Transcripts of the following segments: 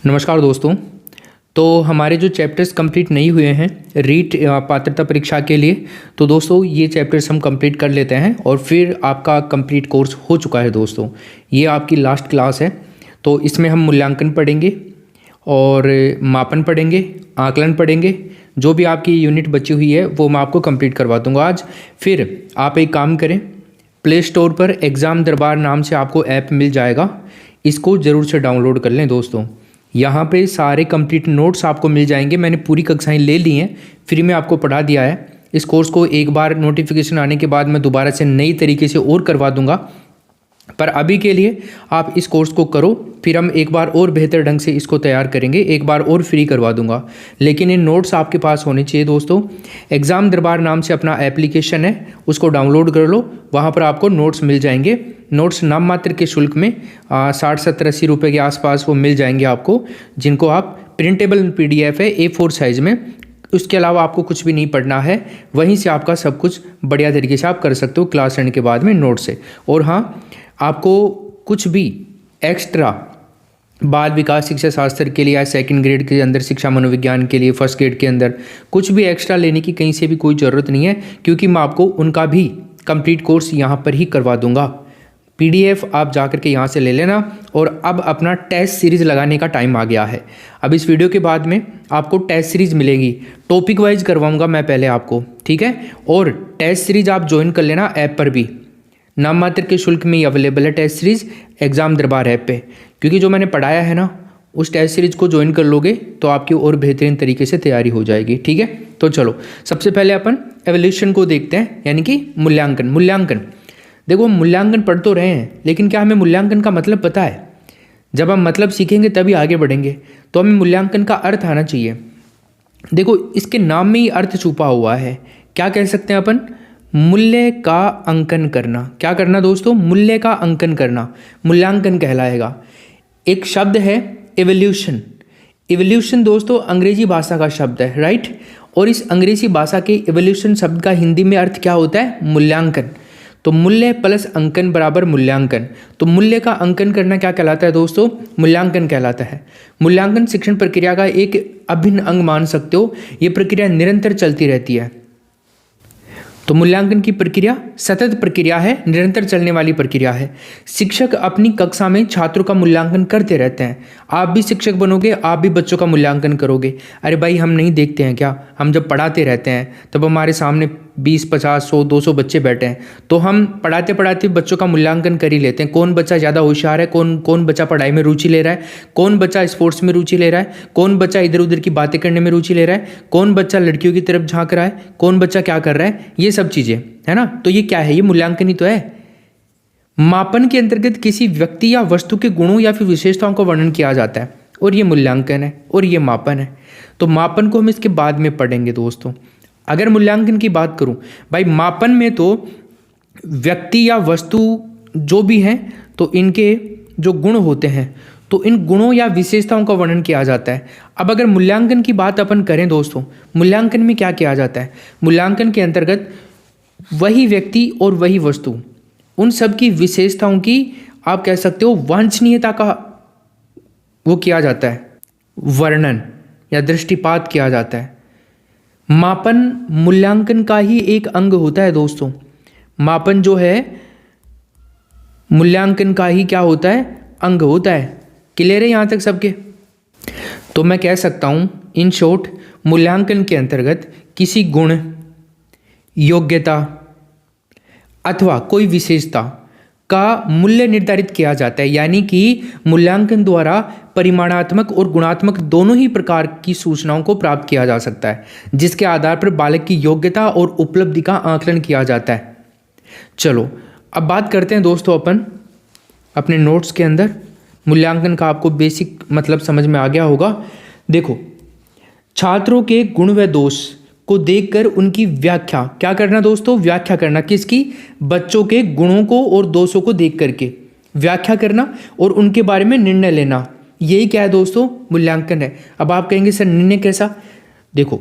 नमस्कार दोस्तों। तो हमारे जो चैप्टर्स कंप्लीट नहीं हुए हैं रीट पात्रता परीक्षा के लिए, तो दोस्तों ये चैप्टर्स हम कंप्लीट कर लेते हैं और फिर आपका कंप्लीट कोर्स हो चुका है। दोस्तों ये आपकी लास्ट क्लास है, तो इसमें हम मूल्यांकन पढ़ेंगे और मापन पढ़ेंगे, आकलन पढ़ेंगे। जो भी आपकी यूनिट बची हुई है वो मैं आपको कंप्लीट करवा दूंगा आज। फिर आप एक काम करें, प्ले स्टोर पर एग्ज़ाम दरबार नाम से आपको ऐप मिल जाएगा, इसको ज़रूर से डाउनलोड कर लें। दोस्तों यहाँ पे सारे कंप्लीट नोट्स आपको मिल जाएंगे। मैंने पूरी कक्षाएं ले ली हैं, फ्री में आपको पढ़ा दिया है। इस कोर्स को एक बार नोटिफिकेशन आने के बाद मैं दोबारा से नई तरीके से और करवा दूंगा, पर अभी के लिए आप इस कोर्स को करो, फिर हम एक बार और बेहतर ढंग से इसको तैयार करेंगे, एक बार और फ्री करवा दूंगा। लेकिन ये नोट्स आपके पास होने चाहिए दोस्तों। एग्ज़ाम दरबार नाम से अपना एप्लीकेशन है, उसको डाउनलोड कर लो, वहाँ पर आपको नोट्स मिल जाएंगे। नोट्स नाम मात्र के शुल्क में 60-70-80 रुपये के आसपास वो मिल जाएंगे आपको, जिनको आप प्रिंटेबल PDF है A4 साइज़ में। उसके अलावा आपको कुछ भी नहीं पढ़ना है, वहीं से आपका सब कुछ बढ़िया तरीके से आप कर सकते हो क्लास एंड के बाद में नोट से। और हाँ, आपको कुछ भी एक्स्ट्रा बाल विकास शिक्षा शास्त्र के लिए या सेकंड ग्रेड के अंदर शिक्षा मनोविज्ञान के लिए फर्स्ट ग्रेड के अंदर कुछ भी एक्स्ट्रा लेने की कहीं से भी कोई ज़रूरत नहीं है, क्योंकि मैं आपको उनका भी कंप्लीट कोर्स यहाँ पर ही करवा दूंगा। PDF आप जाकर के यहाँ से ले लेना। और अब अपना टेस्ट सीरीज़ लगाने का टाइम आ गया है। अब इस वीडियो के बाद में आपको टेस्ट सीरीज़ मिलेगी, टॉपिक वाइज करवाऊँगा मैं पहले आपको, ठीक है। और टेस्ट सीरीज़ आप ज्वाइन कर लेना ऐप पर भी, नाम मात्र के शुल्क में ही अवेलेबल है टेस्ट सीरीज़ एग्ज़ाम दरबार ऐप पे। क्योंकि जो मैंने पढ़ाया है ना, उस टेस्ट सीरीज़ को ज्वाइन कर लोगे तो आपकी और बेहतरीन तरीके से तैयारी हो जाएगी, ठीक है। तो चलो सबसे पहले अपन एवोल्यूशन को देखते हैं, यानी कि मूल्यांकन। देखो, मूल्यांकन पढ़ तो रहे हैं, लेकिन क्या हमें मूल्यांकन का मतलब पता है? जब हम मतलब सीखेंगे तभी आगे बढ़ेंगे। तो हमें मूल्यांकन का अर्थ आना चाहिए। देखो, इसके नाम में ही अर्थ छुपा हुआ है। क्या कह सकते हैं अपन? मूल्य का अंकन करना। क्या करना दोस्तों? मूल्य का अंकन करना मूल्यांकन कहलाएगा। एक शब्द है एवोल्यूशन। एवोल्यूशन दोस्तों अंग्रेजी भाषा का शब्द है, राइट। और इस अंग्रेजी भाषा के एवोल्यूशन शब्द का हिंदी में अर्थ क्या होता है? मूल्यांकन। तो मूल्य प्लस अंकन बराबर मूल्यांकन। तो मूल्य का अंकन करना क्या कहलाता है दोस्तों? मूल्यांकन कहलाता है। मूल्यांकन शिक्षण प्रक्रिया का एक अभिन्न अंग मान सकते हो। ये प्रक्रिया निरंतर चलती रहती है। तो मूल्यांकन की प्रक्रिया सतत प्रक्रिया है, निरंतर चलने वाली प्रक्रिया है। शिक्षक अपनी कक्षा में छात्रों का मूल्यांकन करते रहते हैं। आप भी शिक्षक बनोगे, आप भी बच्चों का मूल्यांकन करोगे। अरे भाई, हम नहीं देखते हैं क्या? हम जब पढ़ाते रहते हैं तब हमारे सामने 20, 50, 100, 200 बच्चे बैठे हैं, तो हम पढ़ाते पढ़ाते बच्चों का मूल्यांकन कर ही लेते हैं। कौन बच्चा ज़्यादा होशियार है, कौन बच्चा पढ़ाई में रुचि ले रहा है, कौन बच्चा स्पोर्ट्स में रुचि ले रहा है, कौन बच्चा इधर उधर की बातें करने में रुचि ले रहा है, कौन बच्चा लड़कियों की तरफ झांक रहा है, कौन बच्चा क्या कर रहा है, ये सब चीज़ें है ना। तो ये क्या है? ये मूल्यांकन ही तो है। मापन के अंतर्गत किसी व्यक्ति या वस्तु के गुणों या फिर विशेषताओं का वर्णन किया जाता है, और ये मूल्यांकन है और ये मापन है। तो मापन को हम इसके बाद में पढ़ेंगे दोस्तों। अगर मूल्यांकन की बात करूं भाई, मापन में तो व्यक्ति या वस्तु जो भी हैं, तो इनके जो गुण होते हैं, तो इन गुणों या विशेषताओं का वर्णन किया जाता है। अब अगर मूल्यांकन की बात अपन करें दोस्तों, मूल्यांकन में क्या किया जाता है? मूल्यांकन के अंतर्गत वही व्यक्ति और वही वस्तु, उन सब की विशेषताओं की आप कह सकते हो वांछनीयता का वो किया जाता है, वर्णन या दृष्टिपात किया जाता है। मापन मूल्यांकन का ही एक अंग होता है दोस्तों। मापन जो है मूल्यांकन का ही क्या होता है? अंग होता है। क्लियर है यहाँ तक सबके? तो मैं कह सकता हूँ इन शॉर्ट, मूल्यांकन के अंतर्गत किसी गुण, योग्यता अथवा कोई विशेषता का मूल्य निर्धारित किया जाता है। यानी कि मूल्यांकन द्वारा परिमाणात्मक और गुणात्मक दोनों ही प्रकार की सूचनाओं को प्राप्त किया जा सकता है, जिसके आधार पर बालक की योग्यता और उपलब्धि का आकलन किया जाता है। चलो अब बात करते हैं दोस्तों अपन अपने नोट्स के अंदर। मूल्यांकन का आपको बेसिक मतलब समझ में आ गया होगा। देखो, छात्रों के गुण व दोष को देखकर उनकी व्याख्या क्या करना दोस्तों? व्याख्या करना। किसकी? बच्चों के गुणों को और दोषों को देख करके व्याख्या करना और उनके बारे में निर्णय लेना। यही क्या है दोस्तों? मूल्यांकन है। अब आप कहेंगे सर निर्णय कैसा? देखो,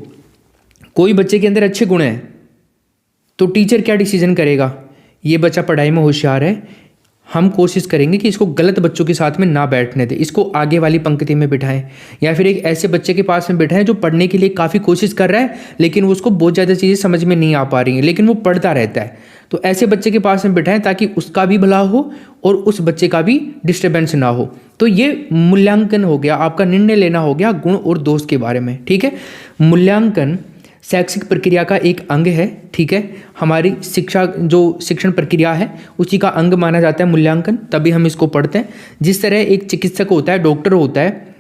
कोई बच्चे के अंदर अच्छे गुण हैं तो टीचर क्या डिसीजन करेगा? ये बच्चा पढ़ाई में होशियार है, हम कोशिश करेंगे कि इसको गलत बच्चों के साथ में ना बैठने दें, इसको आगे वाली पंक्ति में बिठाएं, या फिर एक ऐसे बच्चे के पास में बिठाएं जो पढ़ने के लिए काफ़ी कोशिश कर रहा है लेकिन उसको बहुत ज़्यादा चीज़ें समझ में नहीं आ पा रही हैं, लेकिन वो पढ़ता रहता है। तो ऐसे बच्चे के पास में बिठाएं ताकि उसका भी भला हो और उस बच्चे का भी डिस्टर्बेंस ना हो। तो ये मूल्यांकन हो गया, आपका निर्णय लेना हो गया गुण और दोष के बारे में। ठीक है, मूल्यांकन शैक्षिक प्रक्रिया का एक अंग है। ठीक है, हमारी शिक्षा जो शिक्षण प्रक्रिया है उसी का अंग माना जाता है मूल्यांकन, तभी हम इसको पढ़ते हैं। जिस तरह एक चिकित्सक होता है, डॉक्टर होता है,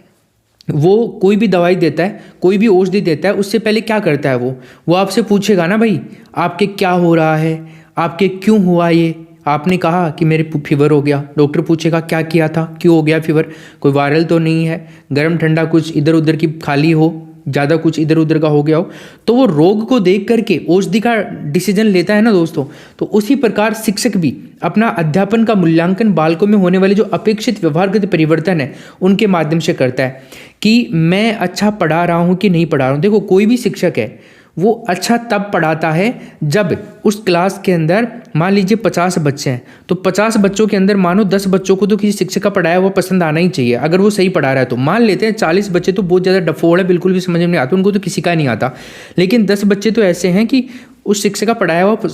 वो कोई भी दवाई देता है, कोई भी औषधि देता है, उससे पहले क्या करता है, वो आपसे पूछेगा ना भाई आपके क्या हो रहा है, आपके क्यों हुआ ये। आपने कहा कि मेरे फीवर हो गया, डॉक्टर पूछेगा क्या किया था, क्यों हो गया फीवर, कोई वायरल तो नहीं है, गर्म ठंडा कुछ इधर उधर की खाली हो, ज़्यादा कुछ इधर उधर का हो गया हो, तो वो रोग को देख करके औषधि का डिसीजन लेता है ना दोस्तों। तो उसी प्रकार शिक्षक भी अपना अध्यापन का मूल्यांकन बालकों में होने वाले जो अपेक्षित व्यवहारगत परिवर्तन है उनके माध्यम से करता है कि मैं अच्छा पढ़ा रहा हूँ कि नहीं पढ़ा रहा हूँ। देखो कोई भी शिक्षक है वो अच्छा तब पढ़ाता है जब उस क्लास के अंदर मान लीजिए 50 बच्चे हैं, तो 50 बच्चों के अंदर मानो 10 बच्चों को तो किसी शिक्षक का पढ़ाया हुआ पसंद आना ही चाहिए, अगर वो सही पढ़ा रहा है तो। मान लेते हैं 40 बच्चे तो बहुत ज़्यादा डफोड़ है, बिल्कुल भी समझ में नहीं आता, उनको तो किसी का नहीं आता, लेकिन 10 बच्चे तो ऐसे हैं कि उस शिक्षक का पढ़ाया हुआ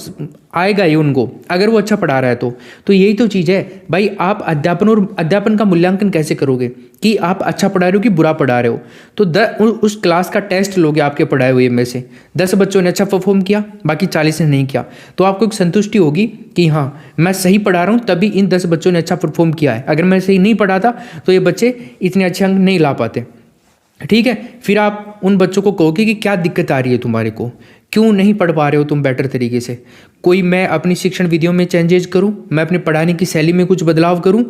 आएगा ही उनको, अगर वो अच्छा पढ़ा रहा है तो यही तो चीज़ है भाई। आप अध्यापन का मूल्यांकन कैसे करोगे कि आप अच्छा पढ़ा रहे हो कि बुरा पढ़ा रहे हो। तो उस क्लास का टेस्ट लोगे आपके पढ़ाए हुए में से, 10 बच्चों ने अच्छा परफॉर्म किया, बाकी 40 ने नहीं किया, तो आपको एक संतुष्टि होगी कि हाँ मैं सही पढ़ा रहा हूँ तभी इन 10 बच्चों ने अच्छा परफॉर्म किया है, अगर मैं सही नहीं पढ़ाता तो ये बच्चे इतने अच्छे अंक नहीं ला पाते। ठीक है, फिर आप उन बच्चों को कहोगे कि क्या दिक्कत आ रही है तुम्हारे को, क्यों नहीं पढ़ पा रहे हो तुम बेटर तरीके से, कोई मैं अपनी शिक्षण विधियों में चेंजेज करूं, मैं अपने पढ़ाने की शैली में कुछ बदलाव करूं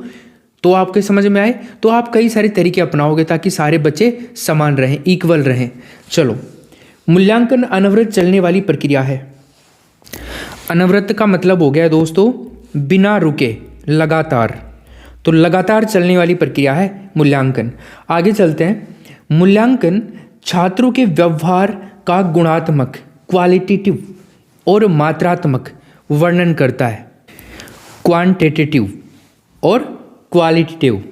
तो आपके समझ में आए, तो आप कई सारे तरीके अपनाओगे ताकि सारे बच्चे समान रहें, इक्वल रहें। चलो, मूल्यांकन अनवरत चलने वाली प्रक्रिया है। अनवरत का मतलब हो गया दोस्तों बिना रुके, लगातार, तो लगातार चलने वाली प्रक्रिया है मूल्यांकन। आगे चलते हैं। मूल्यांकन छात्रों के व्यवहार का गुणात्मक, क्वालिटेटिव और मात्रात्मक वर्णन करता है, क्वांटिटेटिव और क्वालिटेटिव।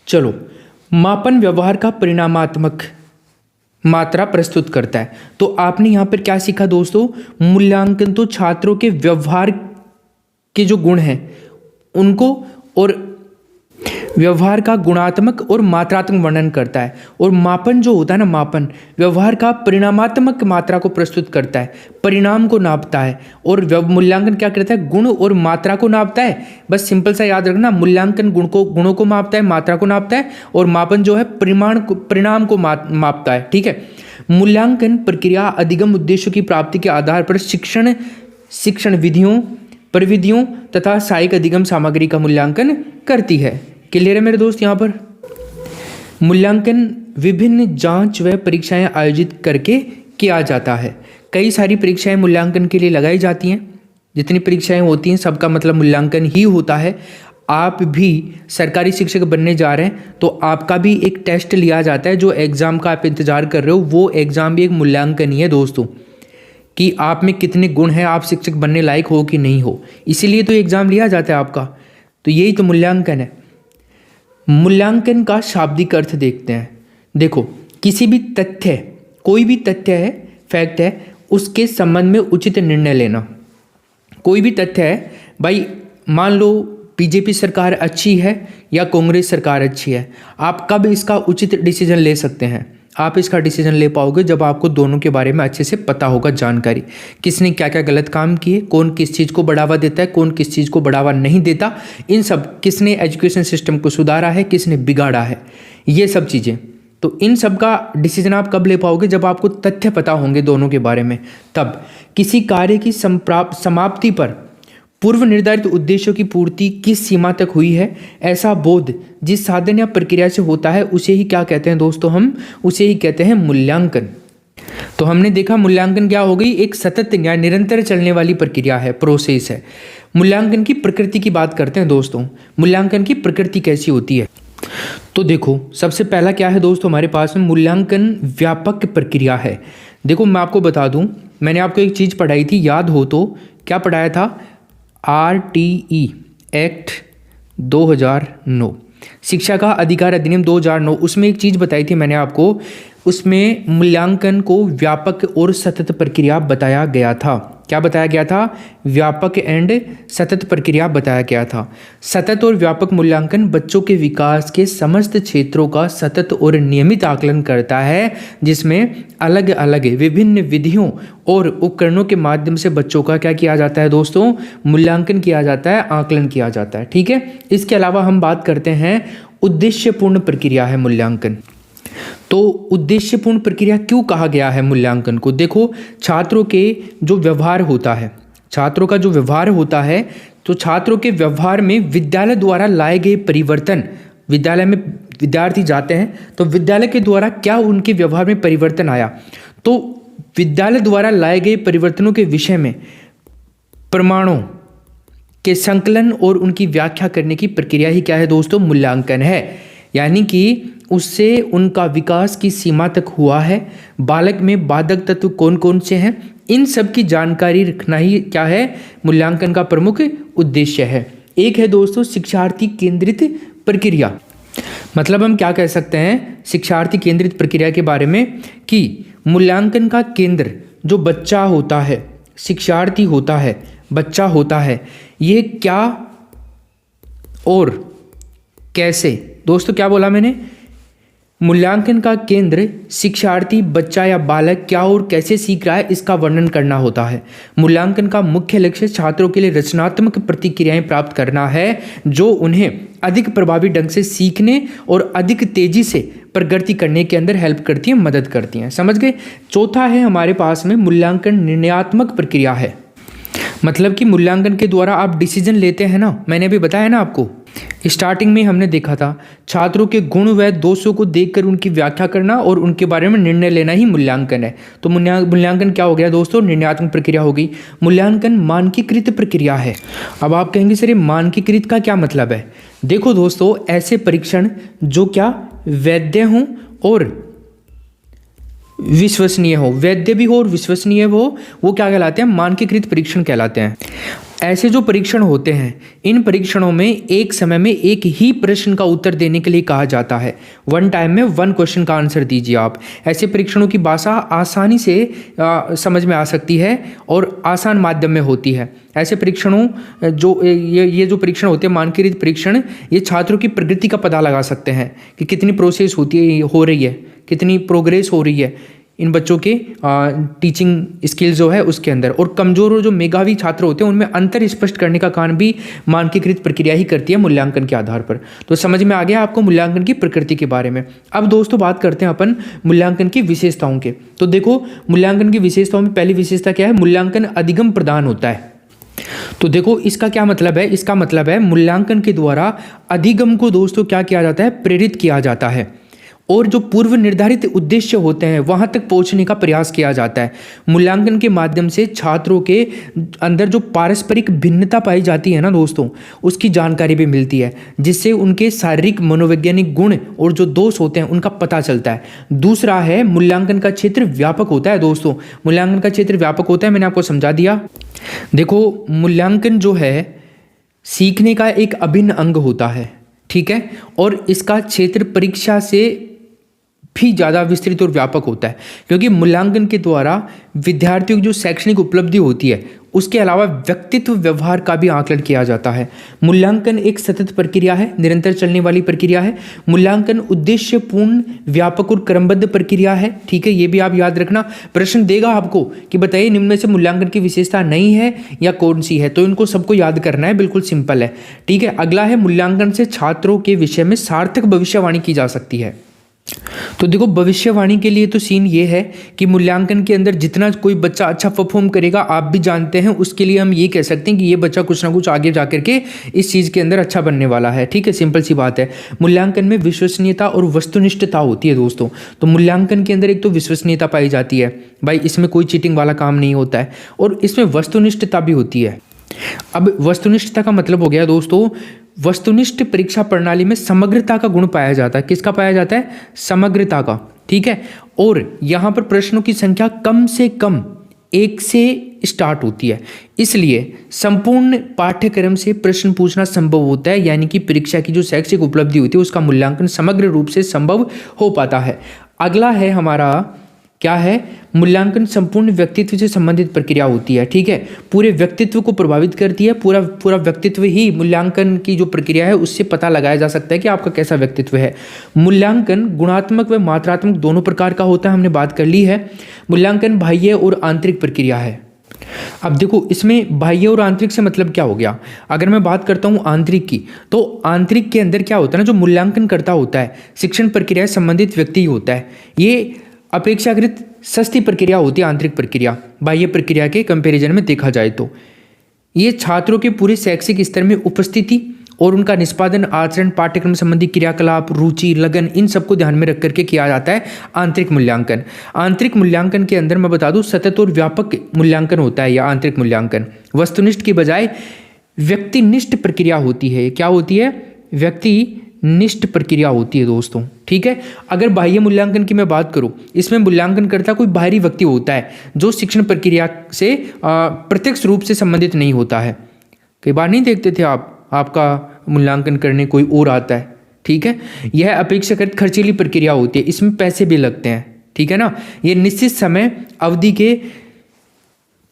चलो, मापन व्यवहार का परिणामात्मक मात्रा प्रस्तुत करता है। तो आपने यहाँ पर क्या सीखा दोस्तों, मूल्यांकन तो छात्रों के व्यवहार के जो गुण हैं उनको और व्यवहार का गुणात्मक और मात्रात्मक वर्णन करता है, और मापन जो होता है ना, मापन व्यवहार का परिणामात्मक मात्रा को प्रस्तुत करता है, परिणाम को नापता है, और मूल्यांकन क्या करता है, गुण और मात्रा को नापता है। बस सिंपल सा याद रखना, मूल्यांकन गुणों को मापता है, मात्रा को नापता है, और मापन जो है परिणाम को मापता है। ठीक है, मूल्यांकन प्रक्रिया अधिगम उद्देश्यों की प्राप्ति के आधार पर शिक्षण विधियों, प्रविधियों तथा सहायक अधिगम सामग्री का मूल्यांकन करती है। क्लियर है मेरे दोस्त। यहाँ पर मूल्यांकन विभिन्न जांच व परीक्षाएं आयोजित करके किया जाता है। कई सारी परीक्षाएं मूल्यांकन के लिए लगाई जाती हैं, जितनी परीक्षाएं होती हैं सबका मतलब मूल्यांकन ही होता है। आप भी सरकारी शिक्षक बनने जा रहे हैं तो आपका भी एक टेस्ट लिया जाता है, जो एग्ज़ाम का आप इंतज़ार कर रहे हो वो एग्ज़ाम भी एक मूल्यांकन ही है दोस्तों, कि आप में कितने गुण हैं, आप शिक्षक बनने लायक हो कि नहीं हो, इसीलिए तो एग्ज़ाम लिया जाता है आपका। तो यही तो मूल्यांकन है। मूल्यांकन का शाब्दिक अर्थ देखते हैं। देखो, किसी भी तथ्य, कोई भी तथ्य है, फैक्ट है, उसके संबंध में उचित निर्णय लेना। कोई भी तथ्य है भाई, मान लो बीजेपी सरकार अच्छी है या कांग्रेस सरकार अच्छी है, आप कब इसका उचित डिसीजन ले सकते हैं? आप इसका डिसीजन ले पाओगे जब आपको दोनों के बारे में अच्छे से पता होगा, जानकारी, किसने क्या क्या गलत काम किए, कौन किस चीज़ को बढ़ावा देता है, कौन किस चीज़ को बढ़ावा नहीं देता, इन सब, किसने एजुकेशन सिस्टम को सुधारा है, किसने बिगाड़ा है, ये सब चीज़ें। तो इन सब का डिसीजन आप कब ले पाओगे? जब आपको तथ्य पता होंगे दोनों के बारे में। तब किसी कार्य की समाप्ति पर पूर्व निर्धारित उद्देश्यों की पूर्ति किस सीमा तक हुई है, ऐसा बोध जिस साधन या प्रक्रिया से होता है उसे ही क्या कहते हैं दोस्तों? हम उसे ही कहते हैं मूल्यांकन। तो हमने देखा मूल्यांकन क्या हो गई, एक सतत या निरंतर चलने वाली प्रक्रिया है, प्रोसेस है। मूल्यांकन की प्रकृति की बात करते हैं दोस्तों। मूल्यांकन की प्रकृति कैसी होती है? तो देखो, सबसे पहला क्या है दोस्तों हमारे पास में, मूल्यांकन व्यापक प्रक्रिया है। देखो मैं आपको बता दूं, मैंने आपको एक चीज़ पढ़ाई थी, याद हो तो, क्या पढ़ाया था? RTE, एक्ट 2009, शिक्षा का अधिकार अधिनियम 2009, उसमें एक चीज़ बताई थी मैंने आपको, उसमें मूल्यांकन को व्यापक और सतत प्रक्रिया बताया गया था। क्या बताया गया था? व्यापक एंड सतत प्रक्रिया बताया गया था। सतत और व्यापक मूल्यांकन बच्चों के विकास के समस्त क्षेत्रों का सतत और नियमित आकलन करता है, जिसमें अलग अलग विभिन्न विधियों और उपकरणों के माध्यम से बच्चों का क्या किया जाता है दोस्तों? मूल्यांकन किया जाता है, आकलन किया जाता है। ठीक है, इसके अलावा हम बात करते हैं उद्देश्यपूर्ण प्रक्रिया है मूल्यांकन। तो उद्देश्यपूर्ण प्रक्रिया क्यों कहा गया है मूल्यांकन को? देखो, छात्रों के जो व्यवहार होता है, छात्रों का जो व्यवहार होता है, तो छात्रों के व्यवहार में विद्यालय द्वारा लाए गए परिवर्तन, विद्यालय में विद्यार्थी जाते हैं तो विद्यालय के द्वारा क्या उनके व्यवहार में परिवर्तन आया, तो विद्यालय द्वारा लाए गए परिवर्तनों के विषय में प्रमाणों के संकलन और उनकी व्याख्या करने की प्रक्रिया ही क्या है दोस्तों? मूल्यांकन है। यानी कि उससे उनका विकास की सीमा तक हुआ है, बालक में बाधक तत्व कौन कौन से हैं, इन सब की जानकारी रखना ही क्या है? मूल्यांकन का प्रमुख उद्देश्य है। एक है दोस्तों शिक्षार्थी केंद्रित प्रक्रिया। मतलब हम क्या कह सकते हैं शिक्षार्थी केंद्रित प्रक्रिया के बारे में, कि मूल्यांकन का केंद्र जो बच्चा होता है, शिक्षार्थी होता है, बच्चा होता है, ये क्या और कैसे, दोस्तों क्या बोला मैंने? मूल्यांकन का केंद्र शिक्षार्थी, बच्चा या बालक क्या और कैसे सीख रहा है, इसका वर्णन करना होता है। मूल्यांकन का मुख्य लक्ष्य छात्रों के लिए रचनात्मक प्रतिक्रियाएं प्राप्त करना है, जो उन्हें अधिक प्रभावी ढंग से सीखने और अधिक तेजी से प्रगति करने के अंदर हेल्प करती हैं, मदद करती हैं। समझ गए? चौथा है हमारे पास में मूल्यांकन निर्णयात्मक प्रक्रिया है। मतलब कि मूल्यांकन के द्वारा आप डिसीजन लेते हैं ना, मैंने अभी बताया ना आपको, स्टार्टिंग में हमने देखा था छात्रों के गुण व दोषों को देखकर उनकी व्याख्या करना और उनके बारे में निर्णय लेना ही मूल्यांकन है। तो मूल्यांकन क्या हो गया दोस्तों? निर्णयात्मक प्रक्रिया हो गई। मूल्यांकन मानकीकृत प्रक्रिया है। अब आप कहेंगे सर ये मानकीकृत का क्या मतलब है? देखो दोस्तों, ऐसे परीक्षण जो क्या वैध हों और विश्वसनीय हो, वैध भी हो और विश्वसनीय हो, वो क्या कहलाते हैं? मानकीकृत परीक्षण कहलाते हैं। ऐसे जो परीक्षण होते हैं, इन परीक्षणों में एक समय में एक ही प्रश्न का उत्तर देने के लिए कहा जाता है। वन टाइम में वन क्वेश्चन का आंसर दीजिए आप। ऐसे परीक्षणों की भाषा आसानी से समझ में आ सकती है और आसान माध्यम में होती है। ऐसे परीक्षणों जो ये जो परीक्षण होते हैं मानकीकृत परीक्षण, ये छात्रों की प्रगति का पता लगा सकते हैं कि कितनी प्रोसेस हो रही है, कितनी प्रोग्रेस हो रही है इन बच्चों के टीचिंग स्किल जो है उसके अंदर। और कमज़ोर और जो मेधावी छात्र होते हैं उनमें अंतर स्पष्ट करने का काम भी मानकीकृत प्रक्रिया ही करती है मूल्यांकन के आधार पर। तो समझ में आ गया आपको मूल्यांकन की प्रकृति के बारे में। अब दोस्तों बात करते हैं अपन मूल्यांकन की विशेषताओं के। तो देखो, मूल्यांकन की विशेषताओं में पहली विशेषता क्या है? मूल्यांकन अधिगम प्रदान होता है। तो देखो इसका क्या मतलब है? इसका मतलब है मूल्यांकन के द्वारा अधिगम को दोस्तों क्या किया जाता है? प्रेरित किया जाता है और जो पूर्व निर्धारित उद्देश्य होते हैं वहां तक पहुंचने का प्रयास किया जाता है। मूल्यांकन के माध्यम से छात्रों के अंदर जो पारस्परिक भिन्नता पाई जाती है ना दोस्तों, उसकी जानकारी भी मिलती है, जिससे उनके शारीरिक मनोवैज्ञानिक गुण और जो दोष होते हैं उनका पता चलता है। दूसरा है मूल्यांकन का क्षेत्र व्यापक होता है दोस्तों। मूल्यांकन का क्षेत्र व्यापक होता है, मैंने आपको समझा दिया। देखो, मूल्यांकन जो है सीखने का एक अभिन्न अंग होता है, ठीक है, और इसका क्षेत्र परीक्षा से भी ज़्यादा विस्तृत और व्यापक होता है, क्योंकि मूल्यांकन के द्वारा विद्यार्थियों की जो शैक्षणिक उपलब्धि होती है उसके अलावा व्यक्तित्व व्यवहार का भी आकलन किया जाता है। मूल्यांकन एक सतत प्रक्रिया है, निरंतर चलने वाली प्रक्रिया है। मूल्यांकन उद्देश्यपूर्ण, व्यापक और क्रमबद्ध प्रक्रिया है, ठीक है, ये भी आप याद रखना। प्रश्न देगा आपको कि बताइए निम्न में से मूल्यांकन की विशेषता नहीं है या कौन सी है, तो इनको सबको याद करना है, बिल्कुल सिंपल है, ठीक है। अगला है मूल्यांकन से छात्रों के विषय में सार्थक भविष्यवाणी की जा सकती है। तो देखो, भविष्यवाणी के लिए तो सीन ये है कि मूल्यांकन के अंदर जितना कोई बच्चा अच्छा परफॉर्म करेगा, आप भी जानते हैं, उसके लिए हम ये कह सकते हैं कि ये बच्चा कुछ ना कुछ आगे जाकर के इस चीज़ के अंदर अच्छा बनने वाला है, ठीक है, सिंपल सी बात है। मूल्यांकन में विश्वसनीयता और वस्तुनिष्ठता होती है दोस्तों। तो मूल्यांकन के अंदर एक तो विश्वसनीयता पाई जाती है, भाई इसमें कोई चीटिंग वाला काम नहीं होता है, और इसमें वस्तुनिष्ठता भी होती है। अब वस्तुनिष्ठता का मतलब हो गया दोस्तों, वस्तुनिष्ठ परीक्षा प्रणाली में समग्रता का गुण पाया जाता है। किसका पाया जाता है? समग्रता का, ठीक है। और यहाँ पर प्रश्नों की संख्या कम से कम 1 से स्टार्ट होती है। इसलिए संपूर्ण पाठ्यक्रम से प्रश्न पूछना संभव होता है, यानी कि परीक्षा की जो शैक्षिक उपलब्धि होती है उसका मूल्यांकन समग्र रूप से संभव हो पाता है। अगला है हमारा क्या है, मूल्यांकन संपूर्ण व्यक्तित्व से संबंधित प्रक्रिया होती है। ठीक है, पूरे व्यक्तित्व को प्रभावित करती है। पूरा व्यक्तित्व ही मूल्यांकन की जो प्रक्रिया है उससे पता लगाया जा सकता है कि आपका कैसा व्यक्तित्व है। मूल्यांकन गुणात्मक व मात्रात्मक दोनों प्रकार का होता है, हमने बात कर ली है। मूल्यांकन बाह्य और आंतरिक प्रक्रिया है। अब देखो इसमें बाह्य और आंतरिक से मतलब क्या हो गया। अगर मैं बात करता हूँ आंतरिक की, तो आंतरिक के अंदर क्या होता है ना, जो मूल्यांकन करता होता है शिक्षण प्रक्रिया से संबंधित व्यक्ति होता है। ये अपेक्षाकृत सस्ती प्रक्रिया होती है आंतरिक प्रक्रिया, बाह्य प्रक्रिया के कंपैरिजन में देखा जाए तो। ये छात्रों के पूरे शैक्षिक स्तर में उपस्थिति और उनका निष्पादन, आचरण, पाठ्यक्रम संबंधी क्रियाकलाप, रुचि, लगन, इन सबको ध्यान में रख करके किया जाता है आंतरिक मूल्यांकन। आंतरिक मूल्यांकन के अंदर मैं बता दूं सतत और व्यापक मूल्यांकन होता है। या आंतरिक मूल्यांकन वस्तुनिष्ठ की बजाय व्यक्तिनिष्ठ प्रक्रिया होती है। क्या होती है, व्यक्तिनिष्ठ प्रक्रिया होती है दोस्तों। ठीक है, अगर बाह्य मूल्यांकन की मैं बात करूं, इसमें मूल्यांकन करता कोई बाहरी व्यक्ति होता है जो शिक्षण प्रक्रिया से प्रत्यक्ष रूप से संबंधित नहीं होता है। कई बार नहीं देखते थे आपका मूल्यांकन करने कोई और आता है। ठीक है, यह अपेक्षाकृत खर्चीली प्रक्रिया होती है, इसमें पैसे भी लगते हैं। ठीक है ना, ये निश्चित समय अवधि के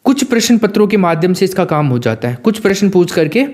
कुछ प्रश्न पत्रों के माध्यम से इसका काम हो जाता है। कुछ प्रश्न पूछ करके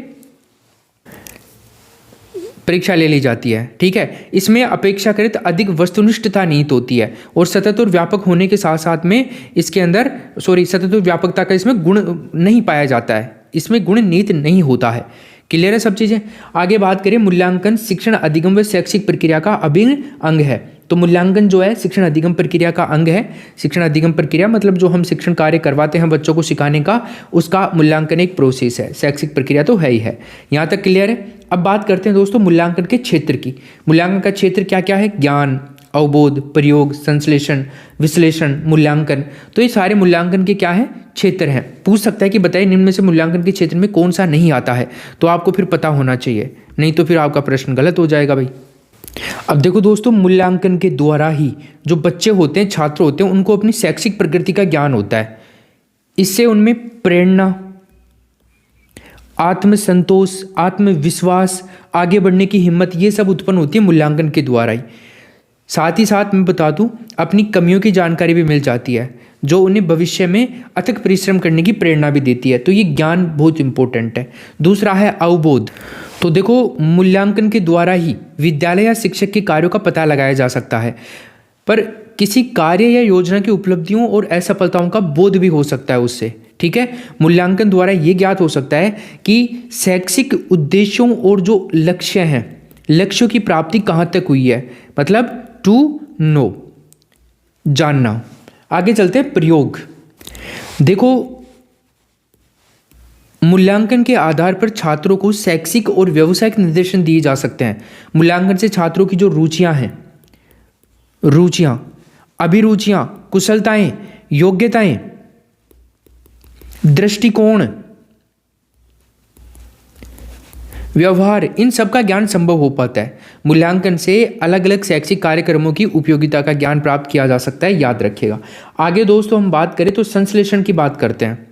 परीक्षा ले ली जाती है। ठीक है, इसमें अपेक्षाकृत अधिक वस्तुनिष्ठता निहित होती है और सतत और व्यापक होने के साथ साथ में इसके अंदर सतत और व्यापकता का इसमें गुण नहीं पाया जाता है, इसमें गुण निहित नहीं होता है। क्लियर है सब चीज़ें। आगे बात करें, मूल्यांकन शिक्षण अधिगम व शैक्षिक प्रक्रिया का अभिन्न अंग है। तो मूल्यांकन जो है शिक्षण अधिगम प्रक्रिया का अंग है। शिक्षण अधिगम प्रक्रिया मतलब जो हम शिक्षण कार्य करवाते हैं बच्चों को सिखाने का, उसका मूल्यांकन एक प्रोसेस है। शैक्षिक प्रक्रिया तो है ही है। यहाँ तक क्लियर है। अब बात करते हैं दोस्तों मूल्यांकन के क्षेत्र की। मूल्यांकन का क्षेत्र क्या क्या है, ज्ञान, अवबोध, प्रयोग, संश्लेषण, विश्लेषण, मूल्यांकन। तो ये सारे मूल्यांकन के क्या है, क्षेत्र हैं। पूछ सकता है कि बताइए निम्न में से मूल्यांकन के क्षेत्र में कौन सा नहीं आता है, तो आपको फिर पता होना चाहिए, नहीं तो फिर आपका प्रश्न गलत हो जाएगा भाई। अब देखो दोस्तों, मूल्यांकन के द्वारा ही जो बच्चे होते हैं, छात्र होते हैं, उनको अपनी शैक्षिक प्रकृति का ज्ञान होता है। इससे उनमें प्रेरणा, आत्मसंतोष, आत्मविश्वास, आगे बढ़ने की हिम्मत, ये सब उत्पन्न होती है मूल्यांकन के द्वारा ही। साथ ही साथ मैं बता दूं, अपनी कमियों की जानकारी भी मिल जाती है, जो उन्हें भविष्य में अथक परिश्रम करने की प्रेरणा भी देती है। तो ये ज्ञान बहुत इंपॉर्टेंट है। दूसरा है अवबोध। तो देखो, मूल्यांकन के द्वारा ही विद्यालय या शिक्षक के कार्यों का पता लगाया जा सकता है, पर किसी कार्य या योजना की उपलब्धियों और असफलताओं का बोध भी हो सकता है उससे। ठीक है, मूल्यांकन द्वारा ये ज्ञात हो सकता है कि शैक्षिक उद्देश्यों और जो लक्ष्य हैं, लक्ष्यों की प्राप्ति कहाँ तक हुई है, मतलब टू नो, जानना। आगे चलते हैं प्रयोग। देखो, मूल्यांकन के आधार पर छात्रों को शैक्षिक और व्यावसायिक निर्देशन दिए जा सकते हैं। मूल्यांकन से छात्रों की जो रुचियां हैं, रुचियां, अभिरुचियां, कुशलताएं, योग्यताएं, दृष्टिकोण, व्यवहार, इन सब का ज्ञान संभव हो पाता है। मूल्यांकन से अलग अलग शैक्षिक कार्यक्रमों की उपयोगिता का ज्ञान प्राप्त किया जा सकता है, याद रखिएगा। आगे दोस्तों हम बात करें तो संश्लेषण की बात करते हैं।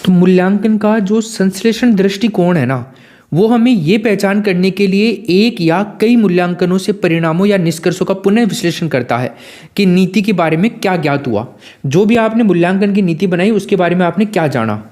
तो मूल्यांकन का जो संश्लेषण दृष्टिकोण है ना, वो हमें ये पहचान करने के लिए एक या कई मूल्यांकनों से परिणामों या निष्कर्षों का पुनः विश्लेषण करता है कि नीति के बारे में क्या ज्ञात हुआ। जो भी आपने मूल्यांकन की नीति बनाई उसके बारे में आपने क्या जाना।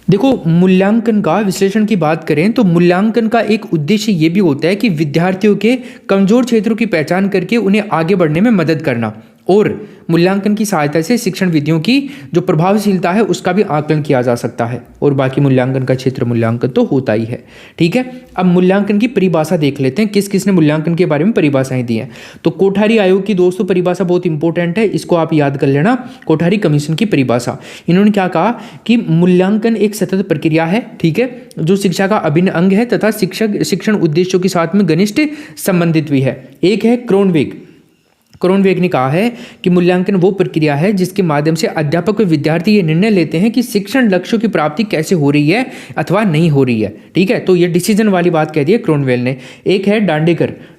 देखो, मूल्यांकन का विश्लेषण की बात करें तो मूल्यांकन का एक उद्देश्य ये भी होता है कि विद्यार्थियों के कमजोर क्षेत्रों की पहचान करके उन्हें आगे बढ़ने में मदद करना, और मूल्यांकन की सहायता से शिक्षण विधियों की जो प्रभावशीलता है उसका भी आकलन किया जा सकता है। और बाकी मूल्यांकन का क्षेत्र मूल्यांकन तो होता ही है। ठीक है, अब मूल्यांकन की परिभाषा देख लेते हैं, किस किस ने मूल्यांकन के बारे में परिभाषाएं दी हैं। तो कोठारी आयोग की दोस्तों परिभाषा बहुत इंपॉर्टेंट है, इसको आप याद कर लेना। कोठारी कमीशन की परिभाषा, इन्होंने क्या कहा कि मूल्यांकन एक सतत प्रक्रिया है, ठीक है, जो शिक्षा का अभिन्न अंग है तथा शिक्षण उद्देश्यों के साथ में घनिष्ठ संबंधित भी है। एक है क्रोनवेग ने कहा है कि मूल्यांकन वो प्रक्रिया है जिसके माध्यम से अध्यापक व विद्यार्थी ये निर्णय लेते हैं कि शिक्षण लक्ष्यों की प्राप्ति कैसे हो रही है अथवा नहीं हो रही है। ठीक है, तो ये डिसीजन वाली बात कह दी है क्रोनवेल ने। एक है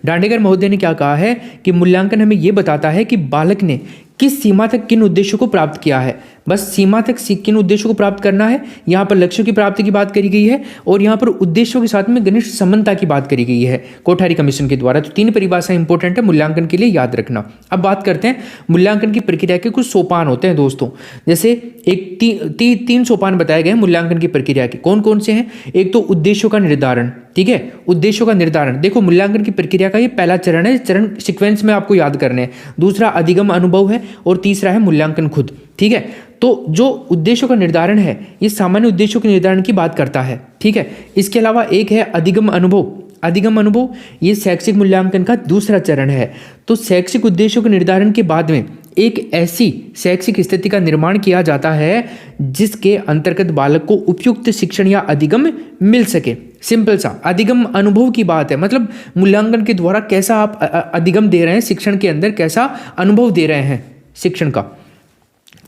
दांडेकर महोदय ने क्या कहा है कि मूल्यांकन हमें ये बताता है कि बालक ने किस सीमा तक किन उद्देश्यों को प्राप्त किया है। बस सीमा तक किन उद्देश्यों को प्राप्त करना है, यहाँ पर लक्ष्यों की प्राप्ति की बात करी गई है और यहाँ पर उद्देश्यों के साथ में घनिष्ठ समानता की बात करी गई है कोठारी कमीशन के द्वारा। तो 3 परिभाषाएं इंपॉर्टेंट है मूल्यांकन के लिए, याद रखना। अब बात करते हैं मूल्यांकन की प्रक्रिया के कुछ सोपान होते हैं दोस्तों। जैसे एक 3 सोपान बताए गए हैं मूल्यांकन की प्रक्रिया के। कौन कौन से हैं? एक तो उद्देश्यों का निर्धारण, ठीक है, उद्देश्यों का निर्धारण। देखो मूल्यांकन की प्रक्रिया का ये पहला चरण है, चरण सीक्वेंस में आपको याद करने हैं। दूसरा अधिगम अनुभव है और तीसरा है मूल्यांकन खुद, ठीक है। तो जो उद्देश्यों का निर्धारण है ये सामान्य उद्देश्यों के निर्धारण की बात करता है, ठीक है। इसके अलावा एक है अधिगम अनुभव। अधिगम अनुभव ये शैक्षिक मूल्यांकन का दूसरा चरण है। तो शैक्षिक उद्देश्यों के निर्धारण के बाद में एक ऐसी शैक्षिक स्थिति का निर्माण किया जाता है जिसके अंतर्गत बालक को उपयुक्त शिक्षण या अधिगम मिल सके। सिंपल सा अधिगम अनुभव की बात है, मतलब मूल्यांकन के द्वारा कैसा आप अधिगम दे रहे हैं, शिक्षण के अंदर कैसा अनुभव दे रहे हैं शिक्षण का।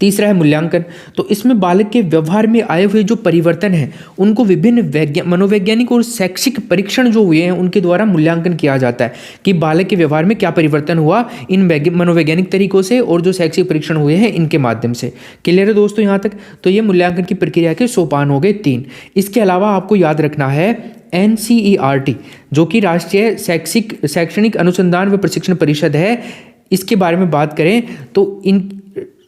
तीसरा है मूल्यांकन। तो इसमें बालक के व्यवहार में आए हुए जो परिवर्तन हैं उनको विभिन्न मनोवैज्ञानिक और शैक्षिक परीक्षण जो हुए हैं उनके द्वारा मूल्यांकन किया जाता है कि बालक के व्यवहार में क्या परिवर्तन हुआ इन मनोवैज्ञानिक तरीकों से और जो शैक्षिक परीक्षण हुए हैं इनके माध्यम से। क्लियर है दोस्तों यहाँ तक? तो ये मूल्यांकन की प्रक्रिया के सोपान हो गए 3। इसके अलावा आपको याद रखना है NCERT जो कि राष्ट्रीय शैक्षणिक अनुसंधान व प्रशिक्षण परिषद है। इसके बारे में बात करें तो इन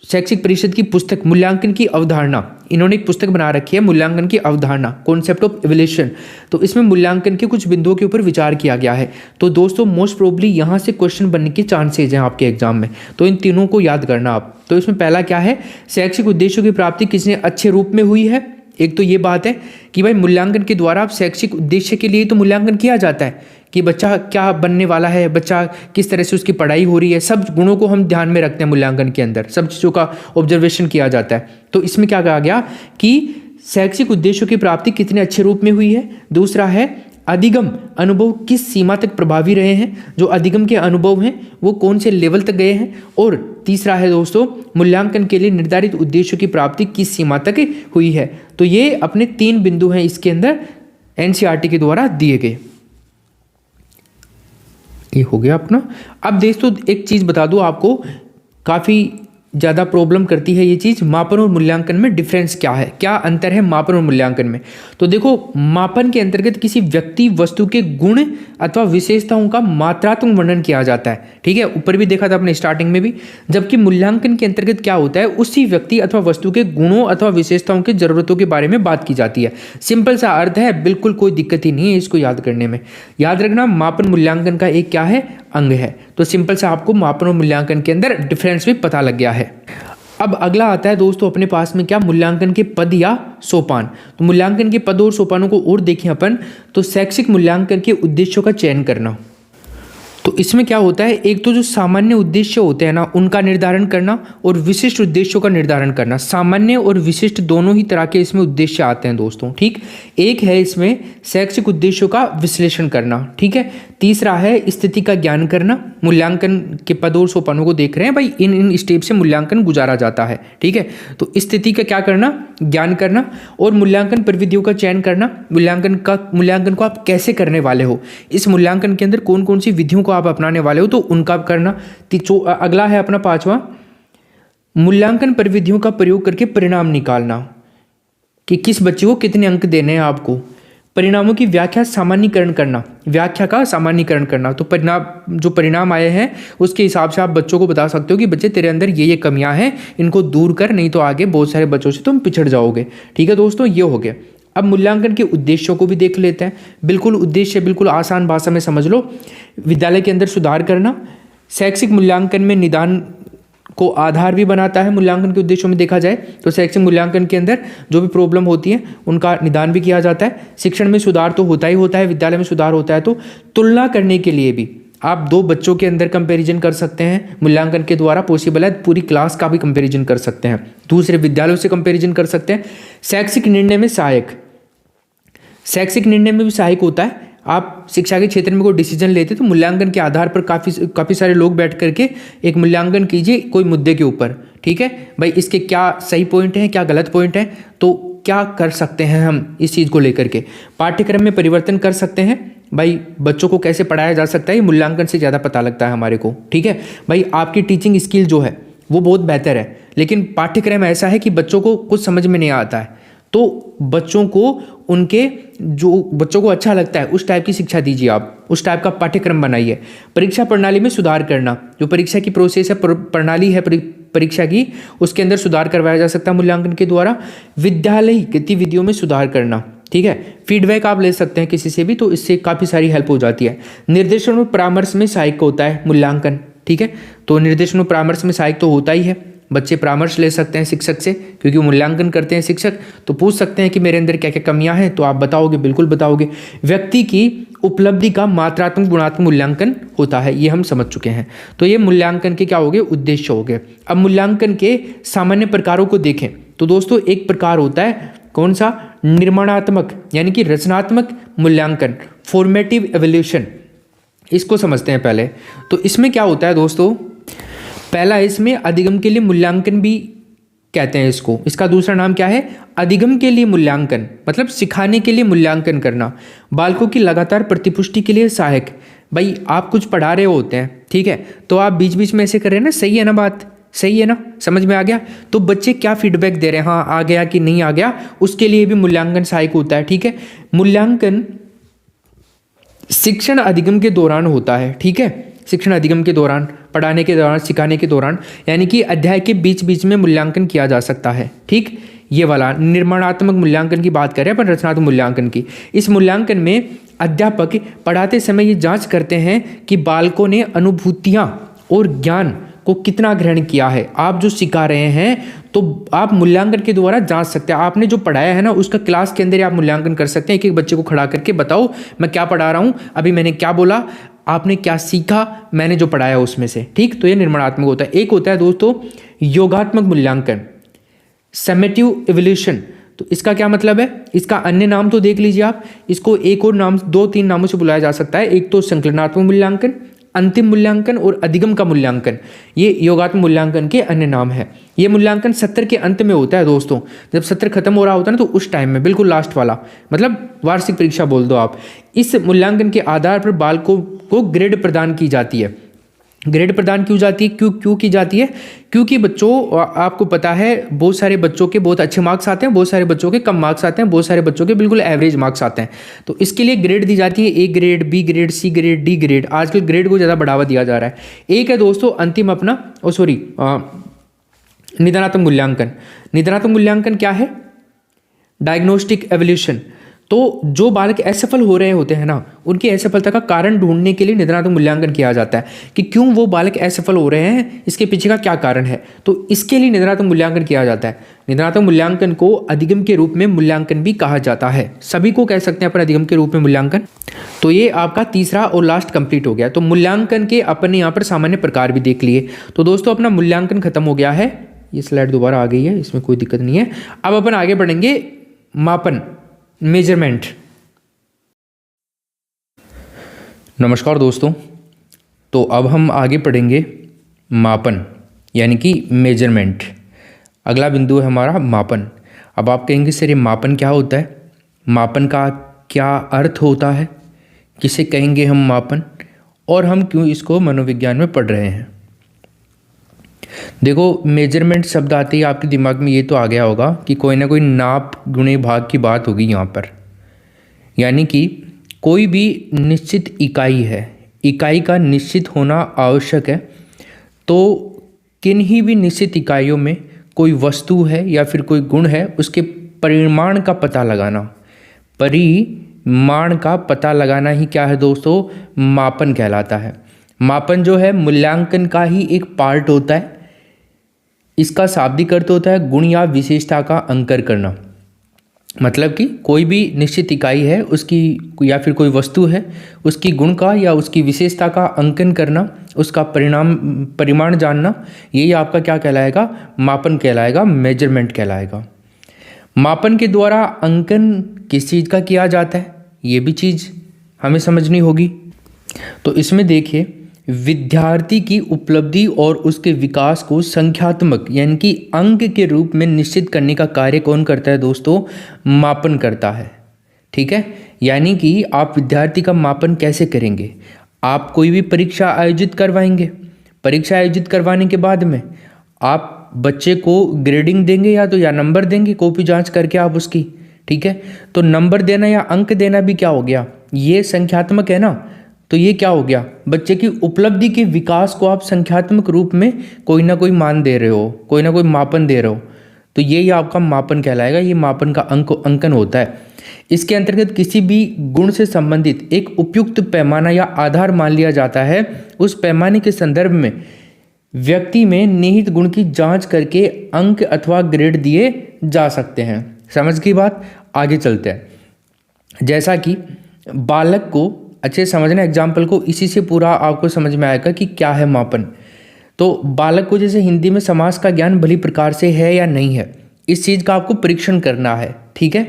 शैक्षिक परिषद की पुस्तक मूल्यांकन की अवधारणा, इन्होंने एक पुस्तक बना रखी है मूल्यांकन की अवधारणा, कॉन्सेप्ट ऑफ इवैल्यूएशन। तो इसमें मूल्यांकन के कुछ बिंदुओं के ऊपर विचार किया गया है। तो दोस्तों मोस्ट प्रोबेबली यहाँ से क्वेश्चन बनने के चांसेज हैं आपके एग्जाम में, तो इन तीनों को याद करना आप। तो इसमें पहला क्या है, शैक्षिक उद्देश्यों की प्राप्ति किसने अच्छे रूप में हुई है। एक तो ये बात है कि भाई मूल्यांकन के द्वारा आप शैक्षिक उद्देश्य के लिए तो मूल्यांकन किया जाता है कि बच्चा क्या बनने वाला है, बच्चा किस तरह से उसकी पढ़ाई हो रही है, सब गुणों को हम ध्यान में रखते हैं मूल्यांकन के अंदर, सब चीज़ों का ऑब्जर्वेशन किया जाता है। तो इसमें क्या कहा गया कि शैक्षिक उद्देश्यों की प्राप्ति कितने अच्छे रूप में हुई है। दूसरा है अधिगम अनुभव किस सीमा तक प्रभावी रहे हैं, जो अधिगम के अनुभव हैं वो कौन से लेवल तक गए हैं। और तीसरा है दोस्तों मूल्यांकन के लिए निर्धारित उद्देश्यों की प्राप्ति किस सीमा तक हुई है। तो ये अपने 3 बिंदु हैं इसके अंदर NCERT के द्वारा दिए गए। ये हो गया अपना। अब दोस्तों एक चीज़ बता दूं आपको, काफ़ी ज़्यादा प्रॉब्लम करती है ये चीज़, मापन और मूल्यांकन में डिफरेंस क्या है, क्या अंतर है मापन और मूल्यांकन में। तो देखो मापन के अंतर्गत किसी व्यक्ति वस्तु के गुण अथवा विशेषताओं का मात्रात्मक वर्णन किया जाता है, ठीक है, ऊपर भी देखा था अपने स्टार्टिंग में भी। जबकि मूल्यांकन के अंतर्गत क्या होता है, उसी व्यक्ति अथवा वस्तु के गुणों अथवा विशेषताओं की जरूरतों के बारे में बात की जाती है। सिंपल सा अर्थ है, बिल्कुल कोई दिक्कत ही नहीं है इसको याद करने में। याद रखना मापन मूल्यांकन का एक क्या है, अंग है। तो सिंपल सा आपको मापन और मूल्यांकन के अंदर डिफरेंस भी पता लग गया है। अब अगला आता है दोस्तों अपने पास में क्या, मूल्यांकन के पद या सोपान। तो मूल्यांकन के पद और सोपानों को और देखें अपन तो शैक्षिक मूल्यांकन के उद्देश्यों का चयन करना। तो इसमें क्या होता है, एक तो जो सामान्य उद्देश्य होते हैं ना उनका निर्धारण करना और विशिष्ट उद्देश्यों का निर्धारण करना। सामान्य और विशिष्ट दोनों ही तरह के इसमें उद्देश्य आते हैं दोस्तों, ठीक। एक है इसमें शैक्षिक उद्देश्यों का विश्लेषण करना, ठीक है। तीसरा है स्थिति का ज्ञान करना। मूल्यांकन के पद और सोपानों को देख रहे हैं भाई, इन स्टेप से मूल्यांकन गुजारा जाता है, ठीक है। तो स्थिति का क्या करना, ज्ञान करना। और मूल्यांकन प्रविधियों का चयन करना, मूल्यांकन को आप कैसे करने वाले हो, इस मूल्यांकन के अंदर कौन कौन सी विधियों को आप अपनाने वाले हो तो उनका करना। अगला है अपना 5वां, मूल्यांकन प्रविधियों का प्रयोग करके परिणाम निकालना कि किस बच्चे को कितने अंक देने हैं आपको। परिणामों की व्याख्या सामान्यीकरण करना, व्याख्या का सामान्यीकरण करना। तो जो परिणाम आए हैं उसके हिसाब से आप बच्चों को बता सकते हो कि बच्चे तेरे अंदर ये कमियां हैं, इनको दूर कर, नहीं तो आगे बहुत सारे बच्चों से तुम पिछड़ जाओगे, ठीक है दोस्तों। ये हो गया। अब मूल्यांकन के उद्देश्यों को भी देख लेते हैं। बिल्कुल उद्देश्य बिल्कुल आसान भाषा में समझ लो, विद्यालय के अंदर सुधार करना। शैक्षिक मूल्यांकन में निदान को आधार भी बनाता है। मूल्यांकन के उद्देश्यों में देखा जाए तो शैक्षिक मूल्यांकन के अंदर जो भी प्रॉब्लम होती है उनका निदान भी किया जाता है। शिक्षण में सुधार तो होता ही होता है, विद्यालय में सुधार होता है। तो तुलना करने के लिए भी आप 2 बच्चों के अंदर कंपैरिजन कर सकते हैं, मूल्यांकन के द्वारा पॉसिबल है। पूरी क्लास का भी कंपैरिजन कर सकते हैं, दूसरे विद्यालयों से कंपैरिजन कर सकते हैं। शैक्षिक निर्णय में सहायक, शैक्षिक निर्णय में भी सहायक होता है। आप शिक्षा के क्षेत्र में कोई डिसीजन लेते तो मूल्यांकन के आधार पर काफ़ी सारे लोग बैठ करके एक मूल्यांकन कीजिए कोई मुद्दे के ऊपर, ठीक है भाई, इसके क्या सही पॉइंट हैं, क्या गलत पॉइंट हैं, तो क्या कर सकते हैं हम इस चीज़ को लेकर के। पाठ्यक्रम में परिवर्तन कर सकते हैं, भाई बच्चों को कैसे पढ़ाया जा सकता है ये मूल्यांकन से ज़्यादा पता लगता है हमारे को, ठीक है। भाई आपकी टीचिंग स्किल जो है वो बहुत बेहतर है, लेकिन पाठ्यक्रम ऐसा है कि बच्चों को कुछ समझ में नहीं आता है, तो बच्चों को उनके जो बच्चों को अच्छा लगता है उस टाइप की शिक्षा दीजिए, आप उस टाइप का पाठ्यक्रम बनाइए। परीक्षा प्रणाली में सुधार करना, जो परीक्षा की प्रोसेस है, प्रणाली है परीक्षा की, उसके अंदर सुधार करवाया जा सकता है मूल्यांकन के द्वारा। विद्यालय गतिविधियों में सुधार करना, ठीक है। फीडबैक आप ले सकते हैं किसी से भी, तो इससे काफ़ी सारी हेल्प हो जाती है। निर्देशन और परामर्श में सहायक होता है मूल्यांकन, ठीक है। तो निर्देशन और परामर्श में सहायक तो होता ही है, बच्चे परामर्श ले सकते हैं शिक्षक से, क्योंकि मूल्यांकन करते हैं शिक्षक, तो पूछ सकते हैं कि मेरे अंदर क्या क्या कमियां हैं, तो आप बताओगे, बिल्कुल बताओगे। व्यक्ति की उपलब्धि का मात्रात्मक गुणात्मक मूल्यांकन होता है, ये हम समझ चुके हैं। तो ये मूल्यांकन के क्या हो गए, उद्देश्य हो गए। अब मूल्यांकन के सामान्य प्रकारों को देखें तो दोस्तों एक प्रकार होता है कौन सा, निर्माणात्मक यानी कि रचनात्मक मूल्यांकन, फॉर्मेटिव एवोल्यूशन, इसको समझते हैं पहले। तो इसमें क्या होता है दोस्तों, पहला इसमें अधिगम के लिए मूल्यांकन भी कहते हैं इसको, इसका दूसरा नाम क्या है, अधिगम के लिए मूल्यांकन, मतलब सिखाने के लिए मूल्यांकन करना। बालकों की लगातार प्रतिपुष्टि के लिए सहायक, भाई आप कुछ पढ़ा रहे होते हैं, ठीक है, तो आप बीच बीच में ऐसे कर रहे हैं ना, सही है ना बात, सही है ना, समझ में आ गया, तो बच्चे क्या फीडबैक दे रहे हैं, हाँ आ गया कि नहीं आ गया, उसके लिए भी मूल्यांकन सहायक होता है, ठीक है। मूल्यांकन शिक्षण अधिगम के दौरान होता है, ठीक है, शिक्षण अधिगम के दौरान, पढ़ाने के दौरान, सिखाने के दौरान, यानी कि अध्याय के बीच बीच में मूल्यांकन किया जा सकता है, ठीक। ये वाला निर्माणात्मक मूल्यांकन की बात करें अपन, रचनात्मक मूल्यांकन की। इस मूल्यांकन में अध्यापक पढ़ाते समय ये जांच करते हैं कि बालकों ने अनुभूतियां और ज्ञान को कितना ग्रहण किया है। आप जो सिखा रहे हैं तो आप मूल्यांकन के द्वारा जांच सकते हैं, आपने जो पढ़ाया है ना उसका क्लास के अंदर आप मूल्यांकन कर सकते हैं। एक एक बच्चे को खड़ा करके बताओ मैं क्या पढ़ा रहा हूँ, अभी मैंने क्या बोला, आपने क्या सीखा, मैंने जो पढ़ाया उसमें से, ठीक। तो ये निर्माणात्मक होता है। एक होता है दोस्तों योगात्मक मूल्यांकन, समेटिव इवोल्यूशन। तो इसका क्या मतलब है, इसका अन्य नाम तो देख लीजिए आप, इसको एक और नाम, 2-3 नामों से बुलाया जा सकता है। एक तो संकलनात्मक मूल्यांकन, अंतिम मूल्यांकन और अधिगम का मूल्यांकन, ये योगात्मक मूल्यांकन के अन्य नाम है। ये मूल्यांकन सत्र के अंत में होता है दोस्तों, जब सत्र खत्म हो रहा होता है ना तो उस टाइम में, बिल्कुल लास्ट वाला, मतलब वार्षिक परीक्षा बोल दो आप। इस मूल्यांकन के आधार पर बालकों को ग्रेड प्रदान की जाती है। ग्रेड प्रदान क्यों जाती है, क्यों की जाती है, क्योंकि बच्चों आपको पता है बहुत सारे बच्चों के बहुत अच्छे मार्क्स आते हैं, बहुत सारे बच्चों के कम मार्क्स आते हैं, बहुत सारे बच्चों के बिल्कुल एवरेज मार्क्स आते हैं। तो इसके लिए ग्रेड दी जाती है, A grade, B grade, C grade, D grade. आजकल ग्रेड को ज़्यादा बढ़ावा दिया जा रहा है। एक है दोस्तों अंतिम अपना निदानात्मक मूल्यांकन। निदानात्मक मूल्यांकन क्या है, डायग्नोस्टिक एवोल्यूशन। तो जो बालक असफल हो रहे होते हैं ना, उनकी असफलता का कारण ढूंढने के लिए निदानात्मक मूल्यांकन किया जाता है कि क्यों वो बालक असफल हो रहे हैं, इसके पीछे का क्या कारण है। तो इसके लिए निदानात्मक मूल्यांकन किया जाता है। निदानात्मक मूल्यांकन को अधिगम के रूप में मूल्यांकन भी कहा जाता है, सभी को कह सकते हैं अपन अधिगम के रूप में मूल्यांकन। तो ये आपका तीसरा और लास्ट कंप्लीट हो गया। तो मूल्यांकन के अपन यहाँ पर सामान्य प्रकार भी देख लिए। तो दोस्तों अपना मूल्यांकन खत्म हो गया है, ये स्लाइड दोबारा आ गई है, इसमें कोई दिक्कत नहीं है। अब अपन आगे बढ़ेंगे मापन, मेजरमेंट। नमस्कार दोस्तों, तो अब हम आगे पढ़ेंगे मापन यानी कि मेजरमेंट। अगला बिंदु है हमारा मापन। अब आप कहेंगे सर ये मापन क्या होता है, मापन का क्या अर्थ होता है, किसे कहेंगे हम मापन, और हम क्यों इसको मनोविज्ञान में पढ़ रहे हैं। देखो मेजरमेंट शब्द आते ही आपके दिमाग में ये तो आ गया होगा कि कोई ना कोई नाप गुणे भाग की बात होगी यहाँ पर, यानी कि कोई भी निश्चित इकाई है, इकाई का निश्चित होना आवश्यक है। तो किन्हीं भी निश्चित इकाइयों में कोई वस्तु है या फिर कोई गुण है, उसके परिमाण का पता लगाना, परिमाण का पता लगाना ही क्या है दोस्तों, मापन कहलाता है। मापन जो है मूल्यांकन का ही एक पार्ट होता है। इसका शाब्दिक अर्थ होता है गुण या विशेषता का अंकन करना, मतलब कि कोई भी निश्चित इकाई है उसकी या फिर कोई वस्तु है उसकी गुण का या उसकी विशेषता का अंकन करना, उसका परिमाण जानना, यही आपका क्या कहलाएगा, मापन कहलाएगा, मेजरमेंट कहलाएगा। मापन के द्वारा अंकन किस चीज़ का किया जाता है, ये भी चीज़ हमें समझनी होगी। तो इसमें देखिए विद्यार्थी की उपलब्धि और उसके विकास को संख्यात्मक यानी कि अंक के रूप में निश्चित करने का कार्य कौन करता है दोस्तों, मापन करता है। ठीक है, यानी कि आप विद्यार्थी का मापन कैसे करेंगे? आप कोई भी परीक्षा आयोजित करवाएंगे, परीक्षा आयोजित करवाने के बाद में आप बच्चे को ग्रेडिंग देंगे या नंबर देंगे, कॉपी जांच करके आप उसकी, ठीक है। तो नंबर देना या अंक देना भी क्या हो गया, ये संख्यात्मक है ना। तो ये क्या हो गया, बच्चे की उपलब्धि के विकास को आप संख्यात्मक रूप में कोई ना कोई मान दे रहे हो, कोई ना कोई मापन दे रहे हो, तो ये आपका मापन कहलाएगा। ये मापन का अंकन होता है। इसके अंतर्गत किसी भी गुण से संबंधित एक उपयुक्त पैमाना या आधार मान लिया जाता है। उस पैमाने के संदर्भ में व्यक्ति में निहित गुण की जांच करके अंक अथवा ग्रेड दिए जा सकते हैं। समझ की बात, आगे चलते हैं। जैसा कि बालक को अच्छे समझना एग्जाम्पल को, इसी से पूरा आपको समझ में आएगा कि क्या है मापन। तो बालक को जैसे हिंदी में समास का ज्ञान भली प्रकार से है या नहीं है, इस चीज़ का आपको परीक्षण करना है, ठीक है।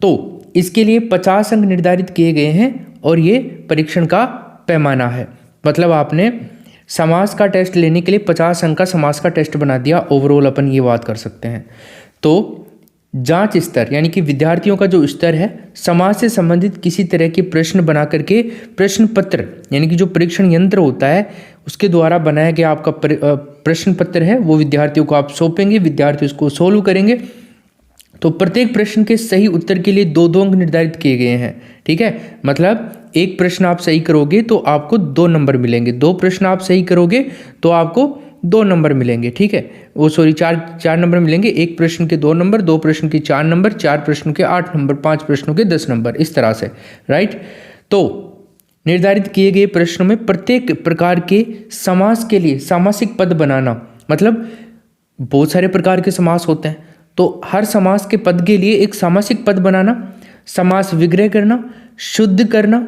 तो इसके लिए 50 अंक निर्धारित किए गए हैं और ये परीक्षण का पैमाना है। मतलब आपने समास का टेस्ट लेने के लिए 50 अंक का समास का टेस्ट बना दिया। ओवरऑल अपन ये बात कर सकते हैं। तो जांच स्तर यानी कि विद्यार्थियों का जो स्तर है, समाज से संबंधित किसी तरह के प्रश्न बना करके प्रश्न पत्र यानी कि जो परीक्षण यंत्र होता है उसके द्वारा बनाया गया आपका प्रश्न पत्र है, वो विद्यार्थियों को आप सौंपेंगे, विद्यार्थी उसको सोल्व करेंगे। तो प्रत्येक प्रश्न के सही उत्तर के लिए 2-2 अंक निर्धारित किए गए हैं, ठीक है। मतलब एक प्रश्न आप सही करोगे तो आपको 2 नंबर मिलेंगे, 2 प्रश्न आप सही करोगे तो आपको 2 नंबर मिलेंगे, ठीक है। वो सॉरी 4 नंबर मिलेंगे। एक प्रश्न के 2 नंबर, 2 प्रश्न के 4 नंबर, 4 प्रश्नों के 8 नंबर, 5 प्रश्नों के 10 नंबर, इस तरह से, राइट। तो निर्धारित किए गए प्रश्नों में प्रत्येक प्रकार के समास के लिए सामासिक पद बनाना, मतलब बहुत सारे प्रकार के समास होते हैं, तो हर समास के पद के लिए एक सामासिक पद बनाना, समास विग्रह करना, शुद्ध करना,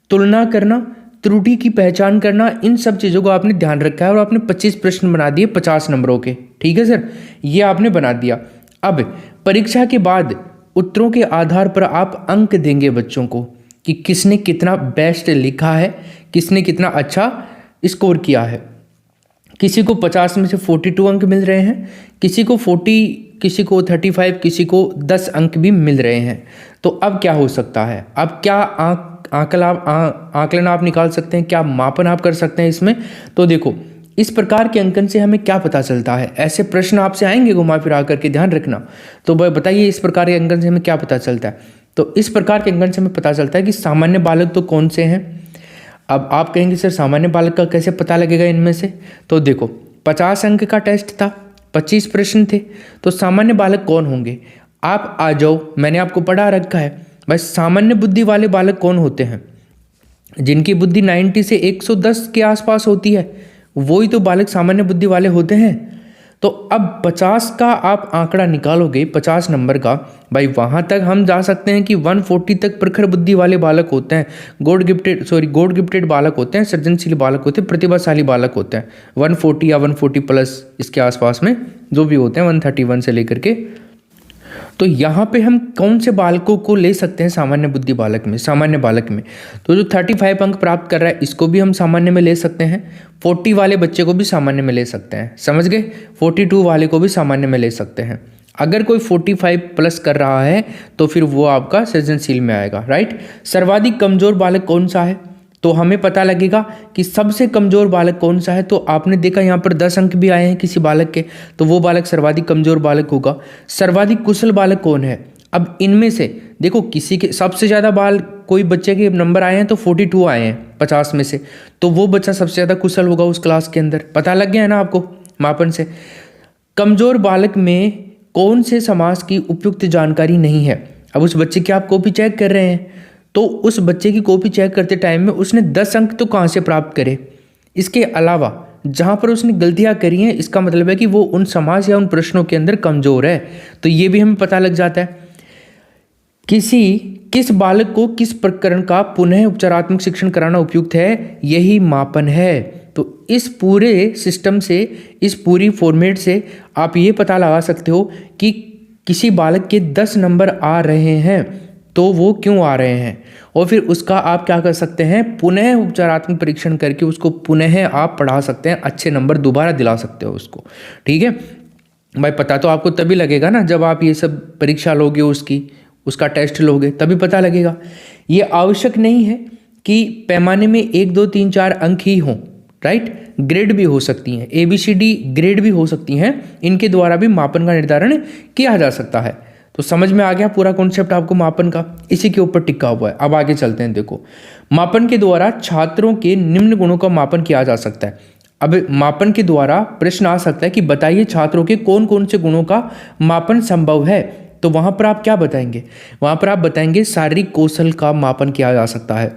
तुलना करना, त्रुटि की पहचान करना, इन सब चीज़ों को आपने ध्यान रखा है और आपने 25 प्रश्न बना दिए 50 नंबरों के, ठीक है सर, ये आपने बना दिया। अब परीक्षा के बाद उत्तरों के आधार पर आप अंक देंगे बच्चों को कि किसने कितना बेस्ट लिखा है, किसने कितना अच्छा स्कोर किया है। किसी को 50 में से 42 अंक मिल रहे हैं, किसी को 40, किसी को 35, किसी को 10 अंक भी मिल रहे हैं। तो अब क्या हो सकता है, अब क्या आकलन आप निकाल सकते हैं, क्या मापन आप कर सकते हैं इसमें। तो देखो इस प्रकार के अंकन से हमें क्या पता चलता है, ऐसे प्रश्न आपसे आएंगे घुमा फिरा करके, ध्यान रखना। तो बताइए इस प्रकार के अंकन से हमें क्या पता चलता है। तो इस प्रकार के अंकन से हमें पता चलता है कि सामान्य बालक तो कौन से हैं। अब आप कहेंगे सर सामान्य बालक का कैसे पता लगेगा इनमें से। तो देखो 50 अंक का टेस्ट था, 25 प्रश्न थे, तो सामान्य बालक कौन होंगे। आप आ जाओ, मैंने आपको पढ़ा रखा है भाई, सामान्य बुद्धि वाले बालक कौन होते हैं, जिनकी बुद्धि 90 से 110 के आसपास होती है, वही तो बालक सामान्य बुद्धि वाले होते हैं। तो अब 50 का आप आंकड़ा निकालोगे, 50 नंबर का, भाई वहाँ तक हम जा सकते हैं कि 140 तक प्रखर बुद्धि वाले बालक होते हैं, गॉड गिफ्टेड बालक होते हैं, सृजनशील बालक होते हैं, प्रतिभाशाली बालक होते हैं। 140 या 140 प्लस इसके आसपास में जो भी होते हैं, 131 से लेकर के। तो यहाँ पे हम कौन से बालकों को ले सकते हैं सामान्य बुद्धि बालक में, सामान्य बालक में। तो जो 35 अंक प्राप्त कर रहा है इसको भी हम सामान्य में ले सकते हैं, 40 वाले बच्चे को भी सामान्य में ले सकते हैं, समझ गए। 42 वाले को भी सामान्य में ले सकते हैं। अगर कोई 45 प्लस कर रहा है तो फिर वो आपका सृजनशील में आएगा, राइट। सर्वाधिक कमजोर बालक कौन सा है, तो हमें पता लगेगा कि सबसे कमजोर बालक कौन सा है। तो आपने देखा यहाँ पर 10 अंक भी आए हैं किसी बालक के, तो वो बालक सर्वाधिक कमजोर बालक होगा। सर्वाधिक कुशल बालक कौन है, अब इनमें से देखो किसी के सबसे ज़्यादा कोई बच्चे के नंबर आए हैं तो 42 आए हैं 50 में से, तो वो बच्चा सबसे ज़्यादा कुशल होगा उस क्लास के अंदर। पता लग गया है ना आपको मापन से। कमजोर बालक में कौन से समास की उपयुक्त जानकारी नहीं है। अब उस बच्चे की आप कॉपी चेक कर रहे हैं, तो उस बच्चे की कॉपी चेक करते टाइम में उसने 10 अंक तो कहाँ से प्राप्त करे। इसके अलावा जहाँ पर उसने गलतियाँ करी हैं, इसका मतलब है कि वो उन समास या उन प्रश्नों के अंदर कमज़ोर है। तो ये भी हमें पता लग जाता है। किस बालक को किस प्रकरण का पुनः उपचारात्मक शिक्षण कराना उपयुक्त है, यही मापन है। तो इस पूरे सिस्टम से, इस पूरी फॉर्मेट से आप ये पता लगा सकते हो कि किसी बालक के 10 नंबर आ रहे हैं तो वो क्यों आ रहे हैं, और फिर उसका आप क्या कर सकते हैं, पुनः उपचारात्मक परीक्षण करके उसको पुनः आप पढ़ा सकते हैं, अच्छे नंबर दोबारा दिला सकते हो उसको, ठीक है भाई। पता तो आपको तभी लगेगा ना जब आप ये सब परीक्षा लोगे, उसका टेस्ट लोगे, तभी पता लगेगा। ये आवश्यक नहीं है कि पैमाने में 1 2 3 4 अंक ही हों, राइट। ग्रेड भी हो सकती हैं, ABCD ग्रेड भी हो सकती हैं, इनके द्वारा भी मापन का निर्धारण किया जा सकता है। तो समझ में आ गया पूरा कॉन्सेप्ट आपको मापन का, इसी के ऊपर टिका हुआ है। अब आगे चलते हैं। देखो, मापन के द्वारा छात्रों के निम्न गुणों का मापन किया जा सकता है। अब मापन के द्वारा प्रश्न आ सकता है कि बताइए छात्रों के कौन कौन से गुणों का मापन संभव है। तो वहां पर आप क्या बताएंगे? वहां पर आप बताएंगे शारीरिक कौशल का मापन किया जा सकता है,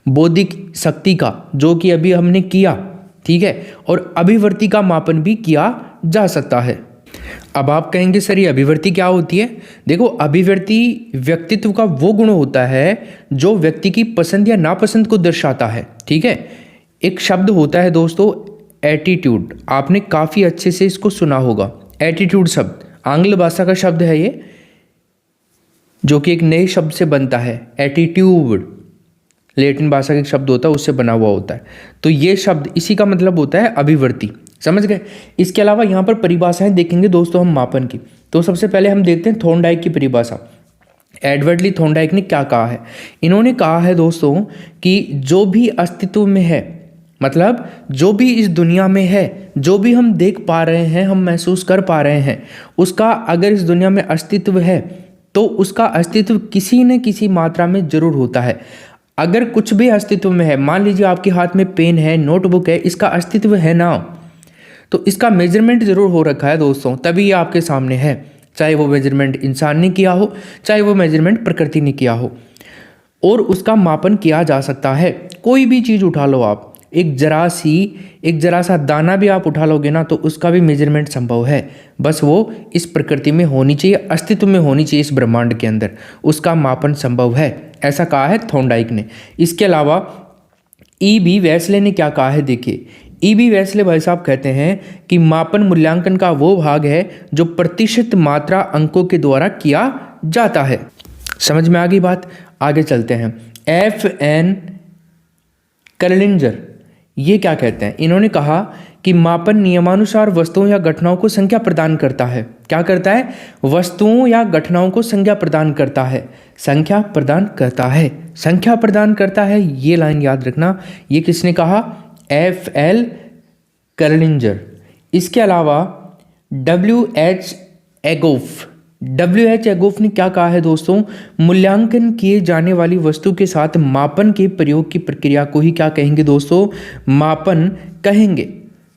बौद्धिक शक्ति का, जो कि अभी हमने किया, ठीक है, और अभिवृत्ति का मापन भी किया जा सकता है। अब आप कहेंगे सर ये अभिवृत्ति क्या होती है? देखो, अभिवृत्ति व्यक्तित्व का वो गुण होता है जो व्यक्ति की पसंद या नापसंद को दर्शाता है, ठीक है। एक शब्द होता है दोस्तों एटीट्यूड, आपने काफ़ी अच्छे से इसको सुना होगा। एटीट्यूड शब्द आंग्ल भाषा का शब्द है ये, जो कि एक नए शब्द से बनता है। एटीट्यूड लैटिन भाषा का एक शब्द होता है, उससे बना हुआ होता है। तो ये शब्द इसी का मतलब होता है अभिवृत्ति, समझ गए। इसके अलावा यहाँ पर परिभाषाएं देखेंगे दोस्तों हम मापन की। तो सबसे पहले हम देखते हैं थॉर्नडाइक की परिभाषा। एडवर्ड ली थॉर्नडाइक ने क्या कहा है? इन्होंने कहा है दोस्तों कि जो भी अस्तित्व में है, मतलब जो भी इस दुनिया में है, जो भी हम देख पा रहे हैं, हम महसूस कर पा रहे हैं, उसका अगर इस दुनिया में अस्तित्व है तो उसका अस्तित्व किसी न किसी मात्रा में जरूर होता है। अगर कुछ भी अस्तित्व में है, मान लीजिए आपके हाथ में पेन है, नोटबुक है, इसका अस्तित्व है ना, तो इसका मेजरमेंट जरूर हो रखा है दोस्तों, तभी ये आपके सामने है। चाहे वो मेजरमेंट इंसान ने किया हो, चाहे वो मेजरमेंट प्रकृति ने किया हो, और उसका मापन किया जा सकता है। कोई भी चीज़ उठा लो आप, एक जरा सा दाना भी आप उठा लोगे ना, तो उसका भी मेजरमेंट संभव है। बस वो इस प्रकृति में होनी चाहिए, अस्तित्व में होनी चाहिए, इस ब्रह्मांड के अंदर उसका मापन संभव है, ऐसा कहा है थॉर्नडाइक ने। इसके अलावा E.B. वेस्ले ने क्या कहा है? देखिए, E.B. वेस्ले भाई साहब कहते हैं कि मापन मूल्यांकन का वो भाग है जो प्रतिशत मात्रा अंकों के द्वारा किया जाता है। समझ में आ गई बात? आगे चलते हैं। F.N. कर्लिंजर ये क्या कहते हैं? इन्होंने कहा कि मापन नियमानुसार वस्तुओं या घटनाओं को संज्ञा प्रदान करता है। क्या करता है? वस्तुओं या घटनाओं को संज्ञा प्रदान करता है, संख्या प्रदान करता है, संख्या प्रदान करता है। ये लाइन याद रखना। ये किसने कहा? F.L. कर्लिंजर। इसके अलावा W.H. एगोफ ने क्या कहा है दोस्तों? मूल्यांकन किए जाने वाली वस्तु के साथ मापन के प्रयोग की प्रक्रिया को ही क्या कहेंगे दोस्तों? मापन कहेंगे।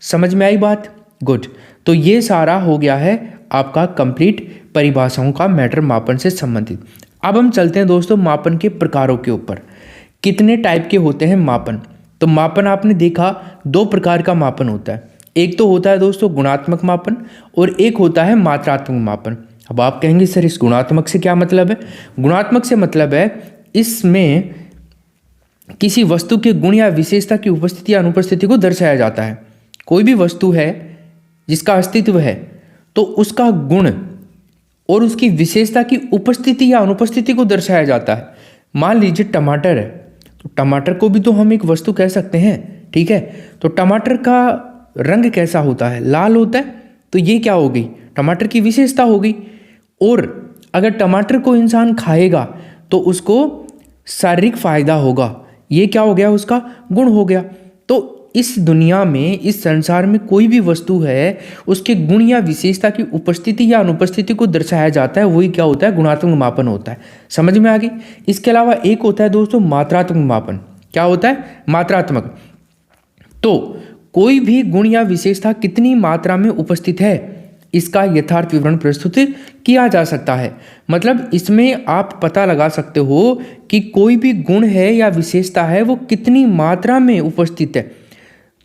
समझ में आई बात? गुड। तो ये सारा हो गया है आपका कंप्लीट परिभाषाओं का मैटर मापन से संबंधित। अब हम चलते हैं दोस्तों मापन के प्रकारों के ऊपर। कितने टाइप के होते हैं मापन? तो मापन आपने देखा, 2 प्रकार का मापन होता है। एक तो होता है दोस्तों गुणात्मक मापन, और एक होता है मात्रात्मक मापन। अब आप कहेंगे सर इस गुणात्मक से क्या मतलब है? गुणात्मक से मतलब है इसमें किसी वस्तु के गुण या विशेषता की उपस्थिति या अनुपस्थिति को दर्शाया जाता है। कोई भी वस्तु है जिसका अस्तित्व है, तो उसका गुण और उसकी विशेषता की उपस्थिति या अनुपस्थिति को दर्शाया जाता है। मान लीजिए टमाटर है, तो टमाटर को भी तो हम एक वस्तु कह सकते हैं, ठीक है। तो टमाटर का रंग कैसा होता है? लाल होता है। तो ये क्या हो गई? टमाटर की विशेषता हो गई। और अगर टमाटर को इंसान खाएगा तो उसको शारीरिक फायदा होगा, ये क्या हो गया? उसका गुण हो गया। तो इस दुनिया में, इस संसार में कोई भी वस्तु है, उसके गुण या विशेषता की उपस्थिति या अनुपस्थिति को दर्शाया जाता है, वही क्या होता है? गुणात्मक मापन होता है। समझ में आ गई? इसके अलावा एक होता है दोस्तों मात्रात्मक मापन। क्या होता है? मात्रात्मक। तो कोई भी गुण या विशेषता कितनी मात्रा में उपस्थित है, इसका यथार्थ विवरण प्रस्तुत किया जा सकता है। मतलब इसमें आप पता लगा सकते हो कि कोई भी गुण है या विशेषता है वो कितनी मात्रा में उपस्थित है।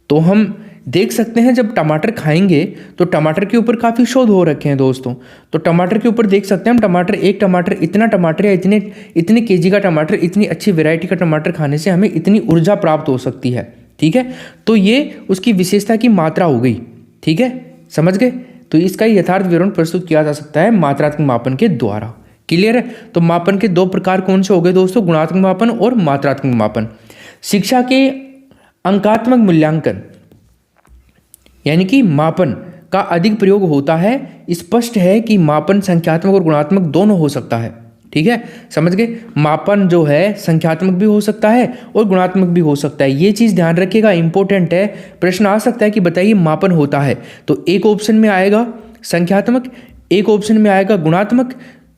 तो हम देख सकते हैं जब टमाटर खाएंगे तो टमाटर के ऊपर काफ़ी शोध हो रखे हैं दोस्तों। तो टमाटर के ऊपर देख सकते हैं हम टमाटर, एक टमाटर, इतना टमाटर या इतने केजी का टमाटर, इतनी अच्छी वैरायटी का टमाटर खाने से हमें इतनी ऊर्जा प्राप्त हो सकती है, ठीक है। तो ये उसकी विशेषता की मात्रा हो गई, ठीक है, समझ गए। तो इसका यथार्थ विवरण प्रस्तुत किया जा सकता है मात्रात्मक मापन के द्वारा। क्लियर है? तो मापन के 2 प्रकार कौन से हो गए दोस्तों? गुणात्मक मापन और मात्रात्मक मापन। शिक्षा के अंकात्मक मूल्यांकन यानी कि मापन का अधिक प्रयोग होता है। स्पष्ट है कि मापन संख्यात्मक और गुणात्मक दोनों हो सकता है। ठीक है, समझ गए। मापन जो है संख्यात्मक भी हो सकता है और गुणात्मक भी हो सकता है, ये चीज़ ध्यान रखिएगा, इंपॉर्टेंट है। प्रश्न आ सकता है कि बताइए मापन होता है, तो एक ऑप्शन में आएगा संख्यात्मक, एक ऑप्शन में आएगा गुणात्मक,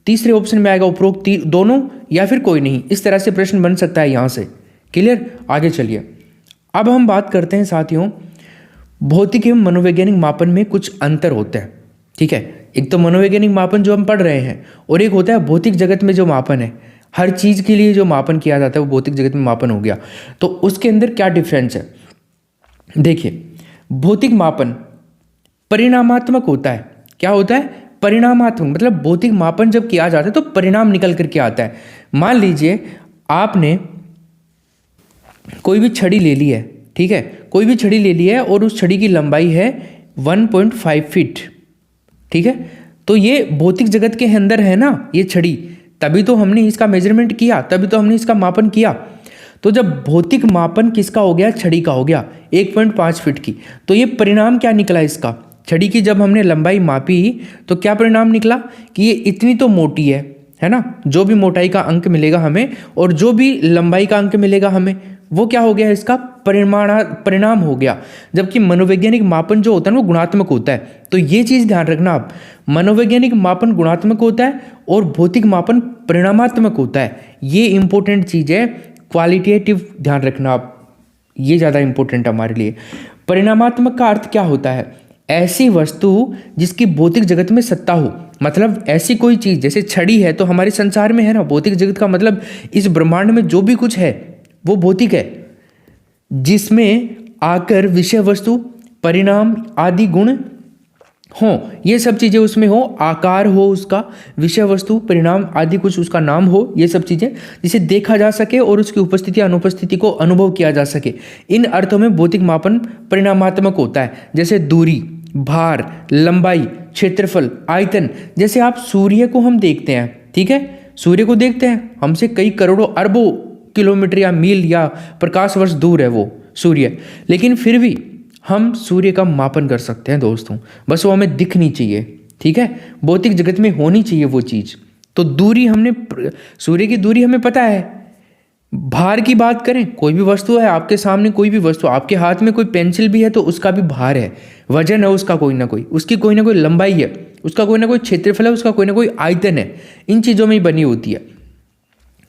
तीसरे ऑप्शन में आएगा उपरोक्त दोनों, या फिर कोई नहीं। इस तरह से प्रश्न बन सकता है यहाँ से। क्लियर, आगे चलिए। अब हम बात करते हैं साथियों, भौतिक एवं मनोवैज्ञानिक मापन में कुछ अंतर होते हैं। ठीक है, एक तो मनोवैज्ञानिक मापन जो हम पढ़ रहे हैं, और एक होता है भौतिक जगत में जो मापन है। हर चीज़ के लिए जो मापन किया जाता है वो भौतिक जगत में मापन हो गया। तो उसके अंदर क्या डिफरेंस है, देखिए। भौतिक मापन परिणामात्मक होता है। क्या होता है, परिणामात्मक, मतलब भौतिक मापन जब किया जाता है तो परिणाम निकल करके आता है। मान लीजिए आपने कोई भी छड़ी ले ली है, ठीक है, कोई भी छड़ी ले ली है और उस छड़ी की लंबाई है 1.5 फीट, ठीक है। तो ये भौतिक जगत के अंदर है ना ये छड़ी, तभी तो हमने इसका मेजरमेंट किया, तभी तो हमने इसका मापन किया। तो जब भौतिक मापन किसका हो गया, छड़ी का हो गया 1.5 फीट की, तो ये परिणाम क्या निकला इसका, छड़ी की जब हमने लंबाई मापी तो क्या परिणाम निकला कि ये इतनी तो मोटी है ना। जो भी मोटाई का अंक मिलेगा हमें और जो भी लंबाई का अंक मिलेगा हमें, वो क्या हो गया, इसका परिणाम हो गया। जबकि मनोवैज्ञानिक मापन जो होता है वो गुणात्मक होता है। तो ये चीज़ ध्यान रखना आप, मनोवैज्ञानिक मापन गुणात्मक होता है और भौतिक मापन परिणामात्मक होता है। ये इंपॉर्टेंट चीज़ है, क्वालिटेटिव ध्यान रखना आप, ये ज़्यादा इंपॉर्टेंट हमारे लिए। परिणामात्मक का अर्थ क्या होता है, ऐसी वस्तु जिसकी भौतिक जगत में सत्ता हो, मतलब ऐसी कोई चीज़, जैसे छड़ी है तो हमारे संसार में है ना, भौतिक जगत का मतलब इस ब्रह्मांड में जो भी कुछ है वो भौतिक है, जिसमें आकर विषय वस्तु परिणाम आदि गुण हो, ये सब चीज़ें उसमें हो, आकार हो उसका, विषय वस्तु परिणाम आदि कुछ उसका नाम हो, ये सब चीज़ें जिसे देखा जा सके और उसकी उपस्थिति अनुपस्थिति को अनुभव किया जा सके। इन अर्थों में भौतिक मापन परिणामात्मक होता है। जैसे दूरी, भार, लंबाई, क्षेत्रफल, आयतन। जैसे आप सूर्य को हम देखते हैं, ठीक है, सूर्य को देखते हैं, हमसे कई करोड़ों अरबों किलोमीटर या मील या प्रकाश वर्ष दूर है वो सूर्य, लेकिन फिर भी हम सूर्य का मापन कर सकते हैं दोस्तों, बस वो हमें दिखनी चाहिए, ठीक है, भौतिक जगत में होनी चाहिए वो चीज़। तो दूरी, हमने सूर्य की दूरी हमें पता है। भार की बात करें, कोई भी वस्तु है आपके सामने, कोई भी वस्तु, आपके हाथ में कोई पेंसिल भी है तो उसका भी भार है, वजन है उसका कोई ना कोई, उसकी कोई ना कोई लंबाई है, उसका कोई ना कोई क्षेत्रफल है, उसका कोई ना कोई आयतन है, इन चीज़ों में ही बनी होती है।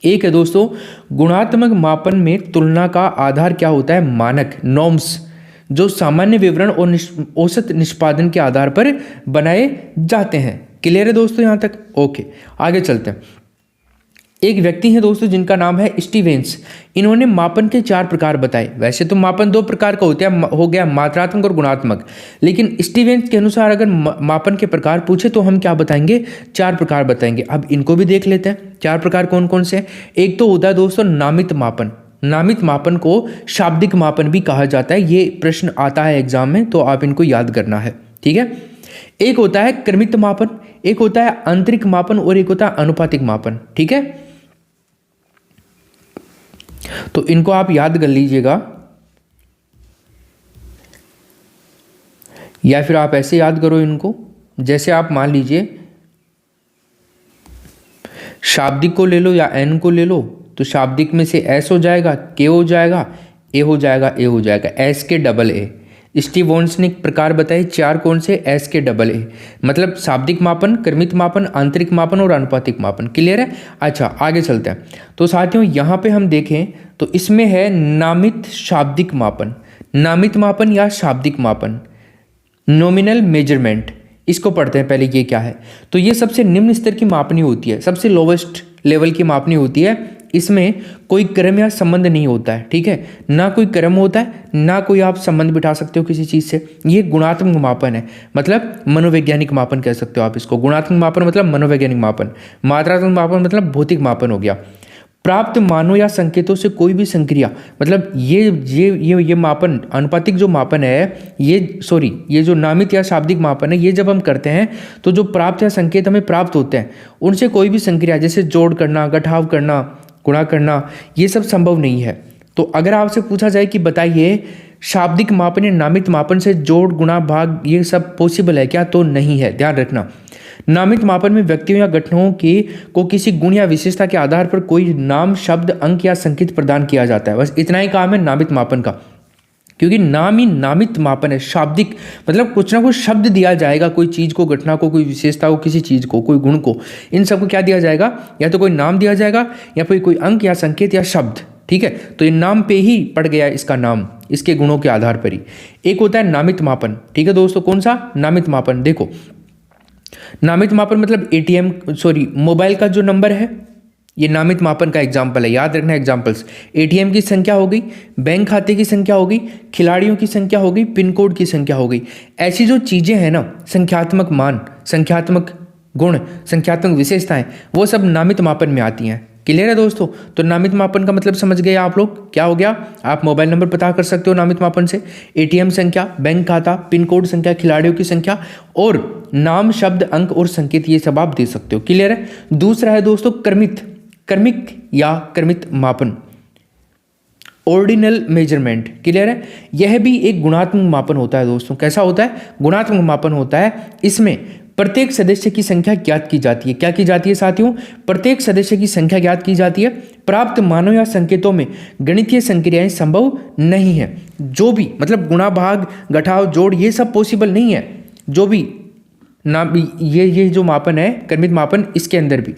एक है दोस्तों, गुणात्मक मापन में तुलना का आधार क्या होता है, मानक, नॉर्म्स, जो सामान्य विवरण और औसत निष्पादन के आधार पर बनाए जाते हैं। क्लियर है दोस्तों यहाँ तक? ओके, आगे चलते हैं। एक व्यक्ति है दोस्तों जिनका नाम है स्टीवेंस। इन्होंने मापन के 4 प्रकार बताए। वैसे तो मापन 2 प्रकार का होता है, हो गया मात्रात्मक और गुणात्मक, लेकिन स्टीवेंस के अनुसार अगर मापन के प्रकार पूछे तो हम क्या बताएंगे, 4 प्रकार बताएंगे। अब इनको भी देख लेते हैं 4 प्रकार कौन कौन से। एक तो होता है दोस्तों नामित मापन। नामित मापन को शाब्दिक मापन भी कहा जाता है। ये प्रश्न आता है एग्जाम में, तो आप इनको याद करना है, ठीक है। एक होता है क्रमित मापन, एक होता है आंतरिक मापन और एक होता है अनुपातिक मापन, ठीक है। तो इनको आप याद कर लीजिएगा, या फिर आप ऐसे याद करो इनको, जैसे आप मान लीजिए शाब्दिक को ले लो या एन को ले लो, तो शाब्दिक में से एस हो जाएगा, के हो जाएगा, ए हो जाएगा, ए हो जाएगा, एस के डबल ए। स्टीवेंस ने प्रकार बताए 4 कौन से, एस के डबल ए, मतलब शाब्दिक मापन, क्रमित मापन, आंतरिक मापन और अनुपातिक मापन। क्लियर है? अच्छा, आगे चलते हैं। तो साथियों यहाँ पे हम देखें तो इसमें है नामित शाब्दिक मापन। नामित मापन या शाब्दिक मापन, नॉमिनल मेजरमेंट, इसको पढ़ते हैं पहले। ये क्या है? तो ये सबसे निम्न स्तर की मापनी होती है, सबसे लोवेस्ट लेवल की मापनी होती है। इसमें कोई क्रम या संबंध नहीं होता है, ठीक है, ना कोई क्रम होता है, ना कोई आप संबंध बिठा सकते हो किसी चीज़ से। ये गुणात्मक मापन है, मतलब मनोवैज्ञानिक मापन कह सकते हो आप इसको। गुणात्मक मापन मतलब मनोवैज्ञानिक मापन, मात्रात्मक मापन मतलब भौतिक मापन हो गया। प्राप्त मानों या संकेतों से कोई भी संक्रिया, मतलब ये मापन, अनुपातिक जो मापन है, ये जो नामित या शाब्दिक मापन है, ये जब हम करते हैं तो जो प्राप्त या संकेत हमें प्राप्त होते हैं, उनसे कोई भी संक्रिया, जैसे जोड़ करना, घटाव करना, गुणा करना, ये सब संभव नहीं है। तो अगर आपसे पूछा जाए कि बताइए शाब्दिक मापन या नामित मापन से जोड़ गुणा भाग ये सब पॉसिबल है क्या? तो नहीं है, ध्यान रखना। नामित मापन में व्यक्तियों या घटनाओं को किसी गुण या विशेषता के आधार पर कोई नाम, शब्द, अंक या संकेत प्रदान किया जाता है। बस इतना ही काम है नामित मापन का, क्योंकि नाम ही नामित मापन है। शाब्दिक मतलब कुछ ना कुछ शब्द दिया जाएगा, कोई चीज़ को, घटना को, कोई विशेषता को, किसी चीज़ को, कोई गुण को, इन सबको क्या दिया जाएगा? या तो कोई नाम दिया जाएगा या फिर कोई अंक या संकेत या शब्द। ठीक है, तो ये नाम पे ही पड़ गया इसका नाम, इसके गुणों के आधार पर ही। एक होता है नामित मापन। ठीक है दोस्तों, कौन सा? नामित मापन। देखो, नामित मापन मतलब मोबाइल का जो नंबर है, ये नामित मापन का एग्जाम्पल है। याद रखना एग्जाम्पल्स। एटीएम की संख्या हो गई, बैंक खाते की संख्या हो गई, खिलाड़ियों की संख्या हो गई, पिन कोड की संख्या हो गई। ऐसी जो चीज़ें हैं ना, संख्यात्मक मान, संख्यात्मक गुण, संख्यात्मक विशेषताएं, वो सब नामित मापन में आती हैं। क्लियर है दोस्तों? तो नामित मापन का मतलब समझ गए आप लोग, क्या हो गया? आप मोबाइल नंबर पता कर सकते हो नामित मापन से, एटीएम संख्या, बैंक खाता, पिन कोड संख्या, खिलाड़ियों की संख्या और नाम, शब्द, अंक और संकेत, ये सब आप दे सकते हो। क्लियर है? दूसरा है दोस्तों क्रमिक या क्रमित मापन, ऑर्डिनल मेजरमेंट। क्लियर है? यह भी एक गुणात्मक मापन होता है दोस्तों। कैसा होता है? गुणात्मक मापन होता है। इसमें प्रत्येक सदस्य की संख्या ज्ञात की जाती है। क्या की जाती है साथियों? प्रत्येक सदस्य की संख्या ज्ञात की जाती है। प्राप्त मानों या संकेतों में गणितीय संक्रियाएं संभव नहीं है। जो भी मतलब गुणा, भाग, घटाव, जोड़, ये सब पॉसिबल नहीं है। जो भी ये जो मापन है क्रमित मापन, इसके अंदर भी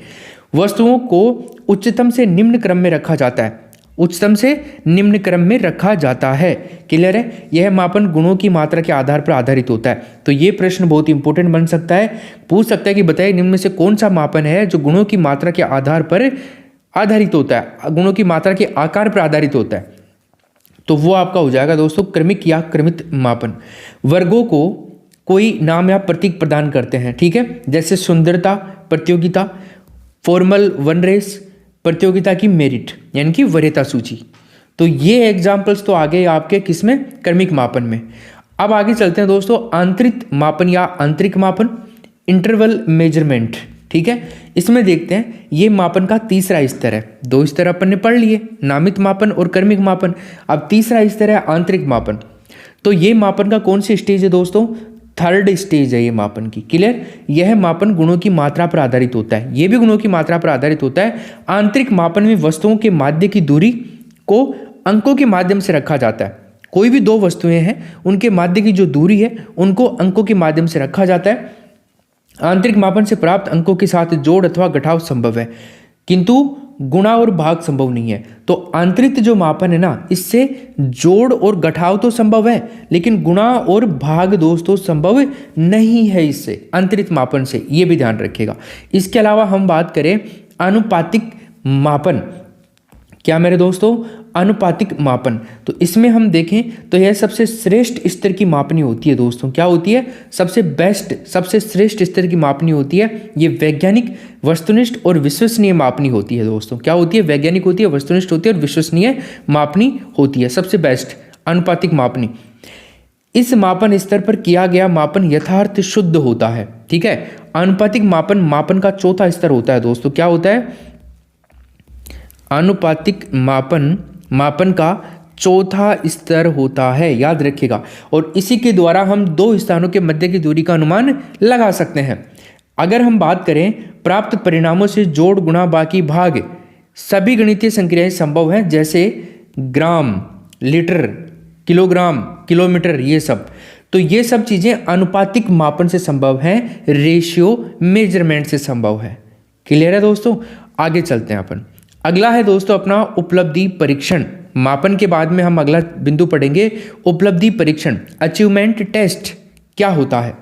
वस्तुओं को उच्चतम से निम्न क्रम में रखा जाता है। उच्चतम से निम्न क्रम में रखा जाता है। क्लियर है? यह मापन गुणों की मात्रा के आधार पर आधारित होता है। तो ये प्रश्न बहुत इंपॉर्टेंट बन सकता है, पूछ सकता है कि बताइए निम्न में से कौन सा मापन है जो गुणों की मात्रा के आधार पर आधारित होता है, गुणों की मात्रा के आकार पर आधारित होता है। तो वो आपका हो जाएगा दोस्तों क्रमिक या क्रमित मापन। वर्गों को कोई नाम या प्रतीक प्रदान करते हैं। ठीक है, जैसे सुंदरता प्रतियोगिता, फॉर्मल वन रेस, प्रतियोगिता की मेरिट यानी कि वरीयता सूची। तो ये एग्जाम्पल्स तो आ गए आपके किसमें? क्रमिक मापन में। अब आगे चलते हैं दोस्तों आंतरिक मापन या आंतरिक मापन, इंटरवल मेजरमेंट। ठीक है, इसमें देखते हैं ये मापन का तीसरा स्तर है। दो स्तर अपन ने पढ़ लिए, नामित मापन और क्रमिक मापन। अब तीसरा स्तर है आंतरिक मापन। तो ये मापन का कौन सी स्टेज है दोस्तों? थर्ड स्टेज है ये मापन की। क्लियर? यह मापन गुणों की मात्रा पर आधारित होता है। ये भी गुणों की मात्रा पर आधारित होता है। आंतरिक मापन में वस्तुओं के माध्य की दूरी को अंकों के माध्यम से रखा जाता है। कोई भी दो वस्तुएं हैं, उनके माध्य की जो दूरी है उनको अंकों के माध्यम से रखा जाता है। आंतरिक मापन से प्राप्त अंकों के साथ जोड़ अथवा घटाव संभव है, किंतु गुणा और भाग संभव नहीं है। तो आंतरिक जो मापन है ना, इससे जोड़ और घटाव तो संभव है, लेकिन गुणा और भाग दोस्तों संभव नहीं है इससे, आंतरिक मापन से। ये भी ध्यान रखिएगा। इसके अलावा हम बात करें आनुपातिक मापन। क्या मेरे दोस्तों? अनुपातिक मापन। तो इसमें हम देखें तो यह सबसे श्रेष्ठ स्तर की मापनी होती है दोस्तों। क्या होती है? सबसे बेस्ट, सबसे श्रेष्ठ स्तर की मापनी होती है। ये वैज्ञानिक, वस्तुनिष्ठ और विश्वसनीय मापनी होती है दोस्तों। क्या होती है? वैज्ञानिक होती है, वस्तुनिष्ठ होती है और विश्वसनीय मापनी होती है। सबसे बेस्ट अनुपातिक मापनी। इस मापन स्तर पर किया गया मापन यथार्थ शुद्ध होता है। ठीक है, अनुपातिक मापन का चौथा स्तर होता है दोस्तों। क्या होता है? अनुपातिक मापन का चौथा स्तर होता है, याद रखिएगा। और इसी के द्वारा हम दो स्थानों के मध्य की दूरी का अनुमान लगा सकते हैं। अगर हम बात करें प्राप्त परिणामों से जोड़, गुणा, बाकी, भाग सभी गणितीय संक्रियाएं संभव हैं, जैसे ग्राम, लीटर, किलोग्राम, किलोमीटर, ये सब। तो ये सब चीजें अनुपातिक मापन से संभव हैं, रेशियो मेजरमेंट से संभव है। क्लियर है दोस्तों? आगे चलते हैं अपन। अगला है दोस्तों अपना उपलब्धि परीक्षण। मापन के बाद में हम अगला बिंदु पढ़ेंगे उपलब्धि परीक्षण, अचीवमेंट टेस्ट क्या होता है।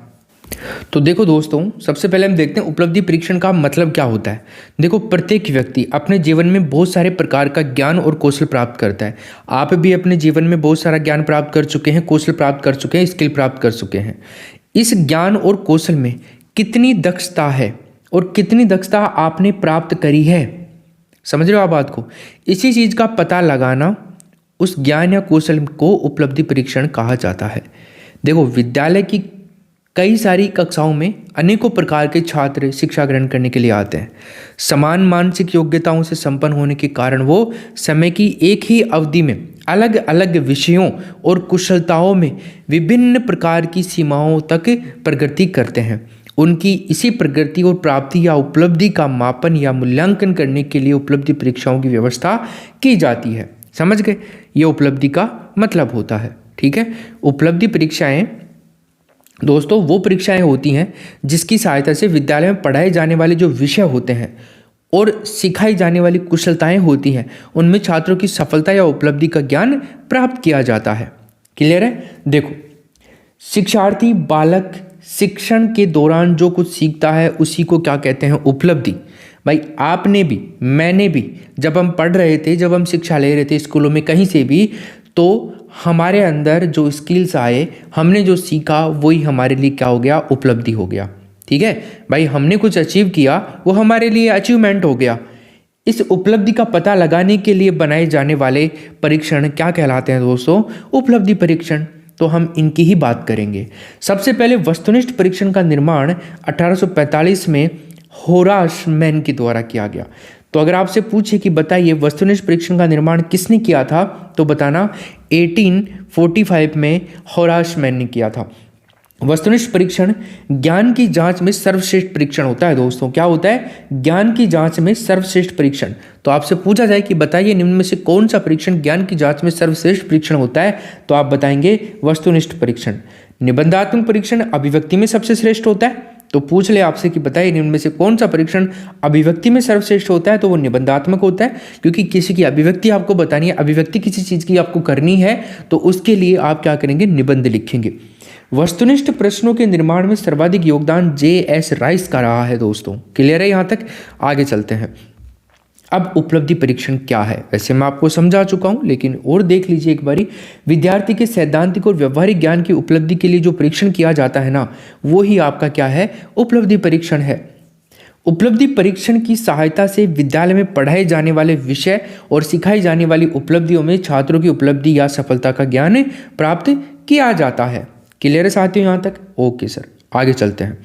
तो देखो दोस्तों, सबसे पहले हम देखते हैं उपलब्धि परीक्षण का मतलब क्या होता है। देखो, प्रत्येक व्यक्ति अपने जीवन में बहुत सारे प्रकार का ज्ञान और कौशल प्राप्त करता है। आप भी अपने जीवन में बहुत सारा ज्ञान प्राप्त कर चुके हैं, कौशल प्राप्त कर चुके हैं, स्किल प्राप्त कर चुके हैं। इस ज्ञान और कौशल में कितनी दक्षता है और कितनी दक्षता आपने प्राप्त करी है, समझ रहे हो आप बात को? इसी चीज का पता लगाना, उस ज्ञान या कौशल को उपलब्धि परीक्षण कहा जाता है। देखो, विद्यालय की कई सारी कक्षाओं में अनेकों प्रकार के छात्र शिक्षा ग्रहण करने के लिए आते हैं। समान मानसिक योग्यताओं से संपन्न होने के कारण वो समय की एक ही अवधि में अलग अलग विषयों और कुशलताओं में विभिन्न प्रकार की सीमाओं तक प्रगति करते हैं। उनकी इसी प्रगति और प्राप्ति या उपलब्धि का मापन या मूल्यांकन करने के लिए उपलब्धि परीक्षाओं की व्यवस्था की जाती है। समझ गए, ये उपलब्धि का मतलब होता है। ठीक है, उपलब्धि परीक्षाएं दोस्तों वो परीक्षाएं होती हैं जिसकी सहायता से विद्यालय में पढ़ाए जाने वाले जो विषय होते हैं और सिखाई जाने वाली कुशलताएं होती हैं, उनमें छात्रों की सफलता या उपलब्धि का ज्ञान प्राप्त किया जाता है। क्लियर है? देखो, शिक्षार्थी बालक शिक्षण के दौरान जो कुछ सीखता है उसी को क्या कहते हैं? उपलब्धि। भाई आपने भी, मैंने भी, जब हम पढ़ रहे थे, जब हम शिक्षा ले रहे थे स्कूलों में कहीं से भी, तो हमारे अंदर जो स्किल्स आए, हमने जो सीखा, वही हमारे लिए क्या हो गया? उपलब्धि हो गया। ठीक है भाई, हमने कुछ अचीव किया, वो हमारे लिए अचीवमेंट हो गया। इस उपलब्धि का पता लगाने के लिए बनाए जाने वाले परीक्षण क्या कहलाते हैं दोस्तों? उपलब्धि परीक्षण। तो हम इनकी ही बात करेंगे। सबसे पहले वस्तुनिष्ठ परीक्षण का निर्माण 1845 में होरास मैन के द्वारा किया गया। तो अगर आपसे पूछे कि बताइए वस्तुनिष्ठ परीक्षण का निर्माण किसने किया था, तो बताना 1845 में होरास मैन ने किया था। वस्तुनिष्ठ परीक्षण ज्ञान की जांच में सर्वश्रेष्ठ परीक्षण होता है दोस्तों। क्या होता है? ज्ञान की जांच में सर्वश्रेष्ठ परीक्षण। तो आपसे पूछा जाए कि बताइए निम्न में से कौन सा परीक्षण ज्ञान की जांच में सर्वश्रेष्ठ परीक्षण होता है, तो आप बताएंगे वस्तुनिष्ठ परीक्षण। निबंधात्मक परीक्षण अभिव्यक्ति में सबसे श्रेष्ठ होता है, तो पूछ ले आपसे कि बताइए निम्न में से कौन सा परीक्षण अभिव्यक्ति में सर्वश्रेष्ठ होता है, तो वो निबंधात्मक होता है, क्योंकि किसी की अभिव्यक्ति आपको बतानी है, अभिव्यक्ति किसी चीज़ की आपको करनी है, तो उसके लिए आप क्या करेंगे? निबंध लिखेंगे। वस्तुनिष्ठ प्रश्नों के निर्माण में सर्वाधिक योगदान J.S. राइस का रहा है दोस्तों। क्लियर है यहाँ तक? आगे चलते हैं। अब उपलब्धि परीक्षण क्या है? वैसे मैं आपको समझा चुका हूँ, लेकिन और देख लीजिए एक बारी। विद्यार्थी के सैद्धांतिक और व्यवहारिक ज्ञान की उपलब्धि के लिए जो परीक्षण किया जाता है ना, वो ही आपका क्या है? उपलब्धि परीक्षण है। उपलब्धि परीक्षण की सहायता से विद्यालय में पढ़ाए जाने वाले विषय और सिखाई जाने वाली उपलब्धियों में छात्रों की उपलब्धि या सफलता का ज्ञान प्राप्त किया जाता है। क्लियर है साथियों यहाँ तक? ओके सर, आगे चलते हैं।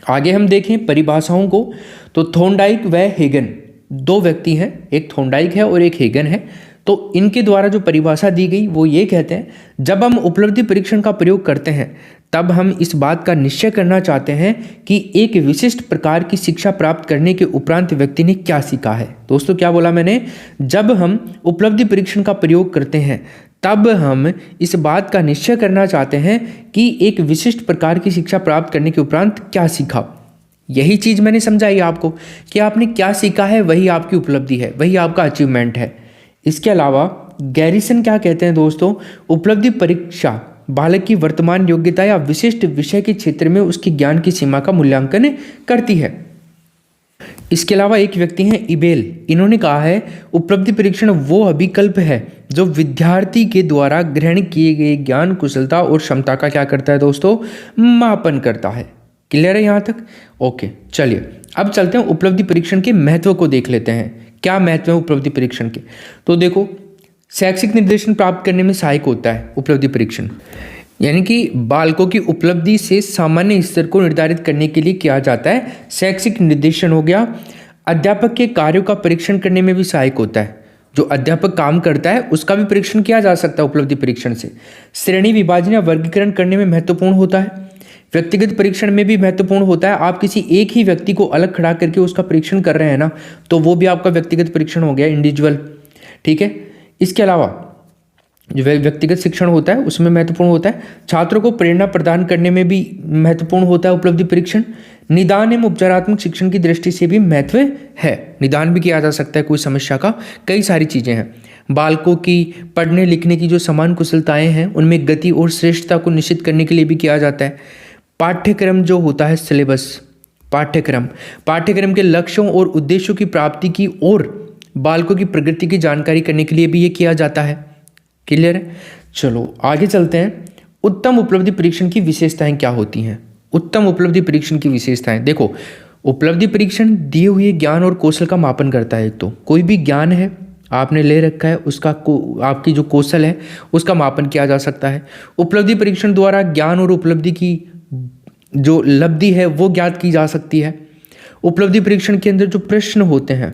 आगे हम देखें परिभाषाओं को, तो थॉर्नडाइक व हेगन दो व्यक्ति हैं, एक थॉर्नडाइक है और एक हेगन है। तो इनके द्वारा जो परिभाषा दी गई वो ये कहते हैं, जब हम उपलब्धि परीक्षण का प्रयोग करते हैं तब हम इस बात का निश्चय करना चाहते हैं कि एक विशिष्ट प्रकार की शिक्षा प्राप्त करने के उपरांत व्यक्ति ने क्या सीखा है। दोस्तों क्या बोला मैंने? जब हम उपलब्धि परीक्षण का प्रयोग करते हैं तब हम इस बात का निश्चय करना चाहते हैं कि एक विशिष्ट प्रकार की शिक्षा प्राप्त करने के उपरांत क्या सीखा। यही चीज़ मैंने समझाई आपको कि आपने क्या सीखा है, वही आपकी उपलब्धि है, वही आपका अचीवमेंट है। इसके अलावा गैरिसन क्या कहते हैं दोस्तों? उपलब्धि परीक्षा बालक की वर्तमान योग्यता या विशिष्ट विषय के क्षेत्र में उसकी ज्ञान की सीमा का मूल्यांकन करती है। इसके अलावा एक व्यक्ति हैं इबेल, इन्होंने कहा है उपलब्धि परीक्षण वो अभिकल्प है जो विद्यार्थी के द्वारा ग्रहण किए गए ज्ञान, कुशलता और क्षमता का क्या करता है दोस्तों? मापन करता है। क्लियर है यहाँ तक? ओके, चलिए अब चलते हैं उपलब्धि परीक्षण के महत्व को देख लेते हैं। क्या महत्व है उपलब्धि परीक्षण के? तो देखो, शैक्षिक निर्देशन प्राप्त करने में सहायक होता है उपलब्धि परीक्षण, यानी कि बालकों की उपलब्धि से सामान्य स्तर को निर्धारित करने के लिए किया जाता है शैक्षिक निर्देशन हो गया। अध्यापक के कार्यों का परीक्षण करने में भी सहायक होता है, जो अध्यापक काम करता है उसका भी परीक्षण किया जा सकता है उपलब्धि परीक्षण से। श्रेणी विभाजन या वर्गीकरण करने में महत्वपूर्ण होता है। व्यक्तिगत परीक्षण में भी महत्वपूर्ण होता है। आप किसी एक ही व्यक्ति को अलग खड़ा करके उसका परीक्षण कर रहे हैं ना, तो वो भी आपका व्यक्तिगत परीक्षण हो गया, इंडिविजुअल। ठीक है, इसके अलावा जो व्यक्तिगत शिक्षण होता है उसमें महत्वपूर्ण होता है। छात्रों को प्रेरणा प्रदान करने में भी महत्वपूर्ण होता है उपलब्धि परीक्षण। निदान एवं उपचारात्मक शिक्षण की दृष्टि से भी महत्व है, निदान भी किया जा सकता है कोई समस्या का, कई सारी चीज़ें हैं। बालकों की पढ़ने लिखने की जो समान कुशलताएं हैं उनमें गति और श्रेष्ठता को निश्चित करने के लिए भी किया जाता है। पाठ्यक्रम जो होता है सिलेबस, पाठ्यक्रम के लक्ष्यों और उद्देश्यों की प्राप्ति की और बालकों की प्रगति की जानकारी करने के लिए भी ये किया जाता है। क्लियर है? चलो आगे चलते हैं। उत्तम उपलब्धि परीक्षण की विशेषताएं क्या होती हैं? उत्तम उपलब्धि परीक्षण की विशेषताएं देखो, उपलब्धि परीक्षण दिए हुए ज्ञान और कौशल का मापन करता है। तो कोई भी ज्ञान है आपने ले रखा है, उसका आपकी जो कौशल है उसका मापन किया जा सकता है। उपलब्धि परीक्षण द्वारा ज्ञान और उपलब्धि की जो लब्धि है वो ज्ञात की जा सकती है। उपलब्धि परीक्षण के अंदर जो प्रश्न होते हैं,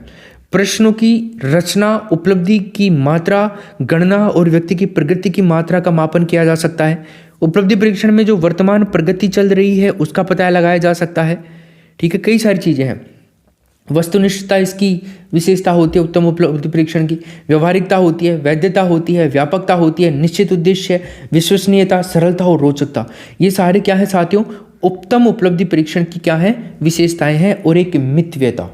प्रश्नों की रचना, उपलब्धि की मात्रा, गणना और व्यक्ति की प्रगति की मात्रा का मापन किया जा सकता है। उपलब्धि परीक्षण में जो वर्तमान प्रगति चल रही है उसका पता लगाया जा सकता है। ठीक है, कई सारी चीज़ें हैं। वस्तुनिष्ठता इसकी विशेषता होती है उत्तम उपलब्धि परीक्षण की। व्यवहारिकता होती है, वैधता होती है, व्यापकता होती है, निश्चित उद्देश्य, विश्वसनीयता, सरलता और रोचकता। ये सारे क्या है साथियों, उत्तम उपलब्धि परीक्षण की क्या है, विशेषताएं हैं। और एक मितव्ययता,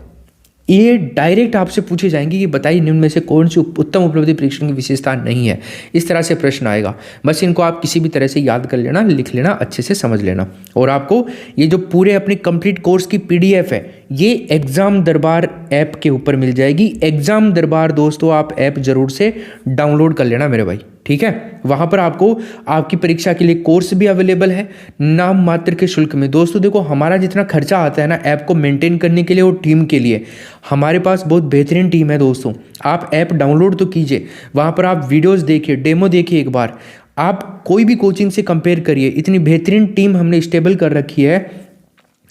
ये डायरेक्ट आपसे पूछे जाएंगे कि बताइए निम्न में से कौन सी उत्तम उपलब्धि परीक्षण की विशेषता नहीं है। इस तरह से प्रश्न आएगा। बस इनको आप किसी भी तरह से याद कर लेना, लिख लेना, अच्छे से समझ लेना। और आपको ये जो पूरे अपने कंप्लीट कोर्स की पीडीएफ है ये एग्जाम दरबार ऐप के ऊपर मिल जाएगी। एग्जाम दरबार दोस्तों आप ऐप जरूर से डाउनलोड कर लेना मेरे भाई, ठीक है। वहां पर आपको आपकी परीक्षा के लिए कोर्स भी अवेलेबल है नाम मात्र के शुल्क में। दोस्तों देखो, हमारा जितना खर्चा आता है ना ऐप को मेंटेन करने के लिए और टीम के लिए, हमारे पास बहुत बेहतरीन टीम है दोस्तों। आप ऐप डाउनलोड तो कीजिए, वहां पर आप वीडियोस देखिए, डेमो देखिए, एक बार आप कोई भी कोचिंग से कंपेयर करिए। इतनी बेहतरीन टीम हमने स्टेबल कर रखी है,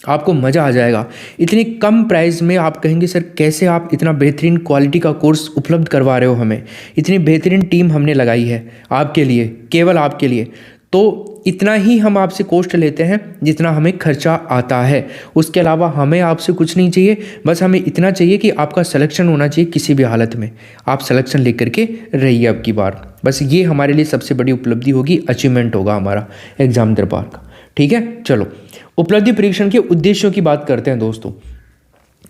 आपको मज़ा आ जाएगा। इतनी कम प्राइस में आप कहेंगे सर कैसे आप इतना बेहतरीन क्वालिटी का कोर्स उपलब्ध करवा रहे हो हमें। इतनी बेहतरीन टीम हमने लगाई है आपके लिए, केवल आपके लिए। तो इतना ही हम आपसे कॉस्ट लेते हैं जितना हमें खर्चा आता है। उसके अलावा हमें आपसे कुछ नहीं चाहिए, बस हमें इतना चाहिए कि आपका सिलेक्शन होना चाहिए। किसी भी हालत में आप सिलेक्शन लेकर के रहिए अब की बार। बस ये हमारे लिए सबसे बड़ी उपलब्धि होगी, अचीवमेंट होगा हमारा एग्जाम दरबार का, ठीक है। चलो उपलब्धि परीक्षण के उद्देश्यों की बात करते हैं दोस्तों।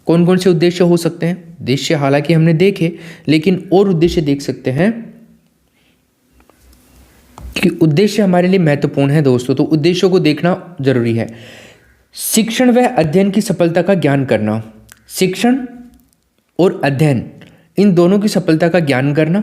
कौन कौन से उद्देश्य हो सकते हैं? उद्देश्य हालांकि हमने देखे, लेकिन और उद्देश्य देख सकते हैं कि उद्देश्य हमारे लिए महत्वपूर्ण है दोस्तों। तो उद्देश्यों को देखना जरूरी है। शिक्षण व अध्ययन की सफलता का ज्ञान करना, शिक्षण और अध्ययन इन दोनों की सफलता का ज्ञान करना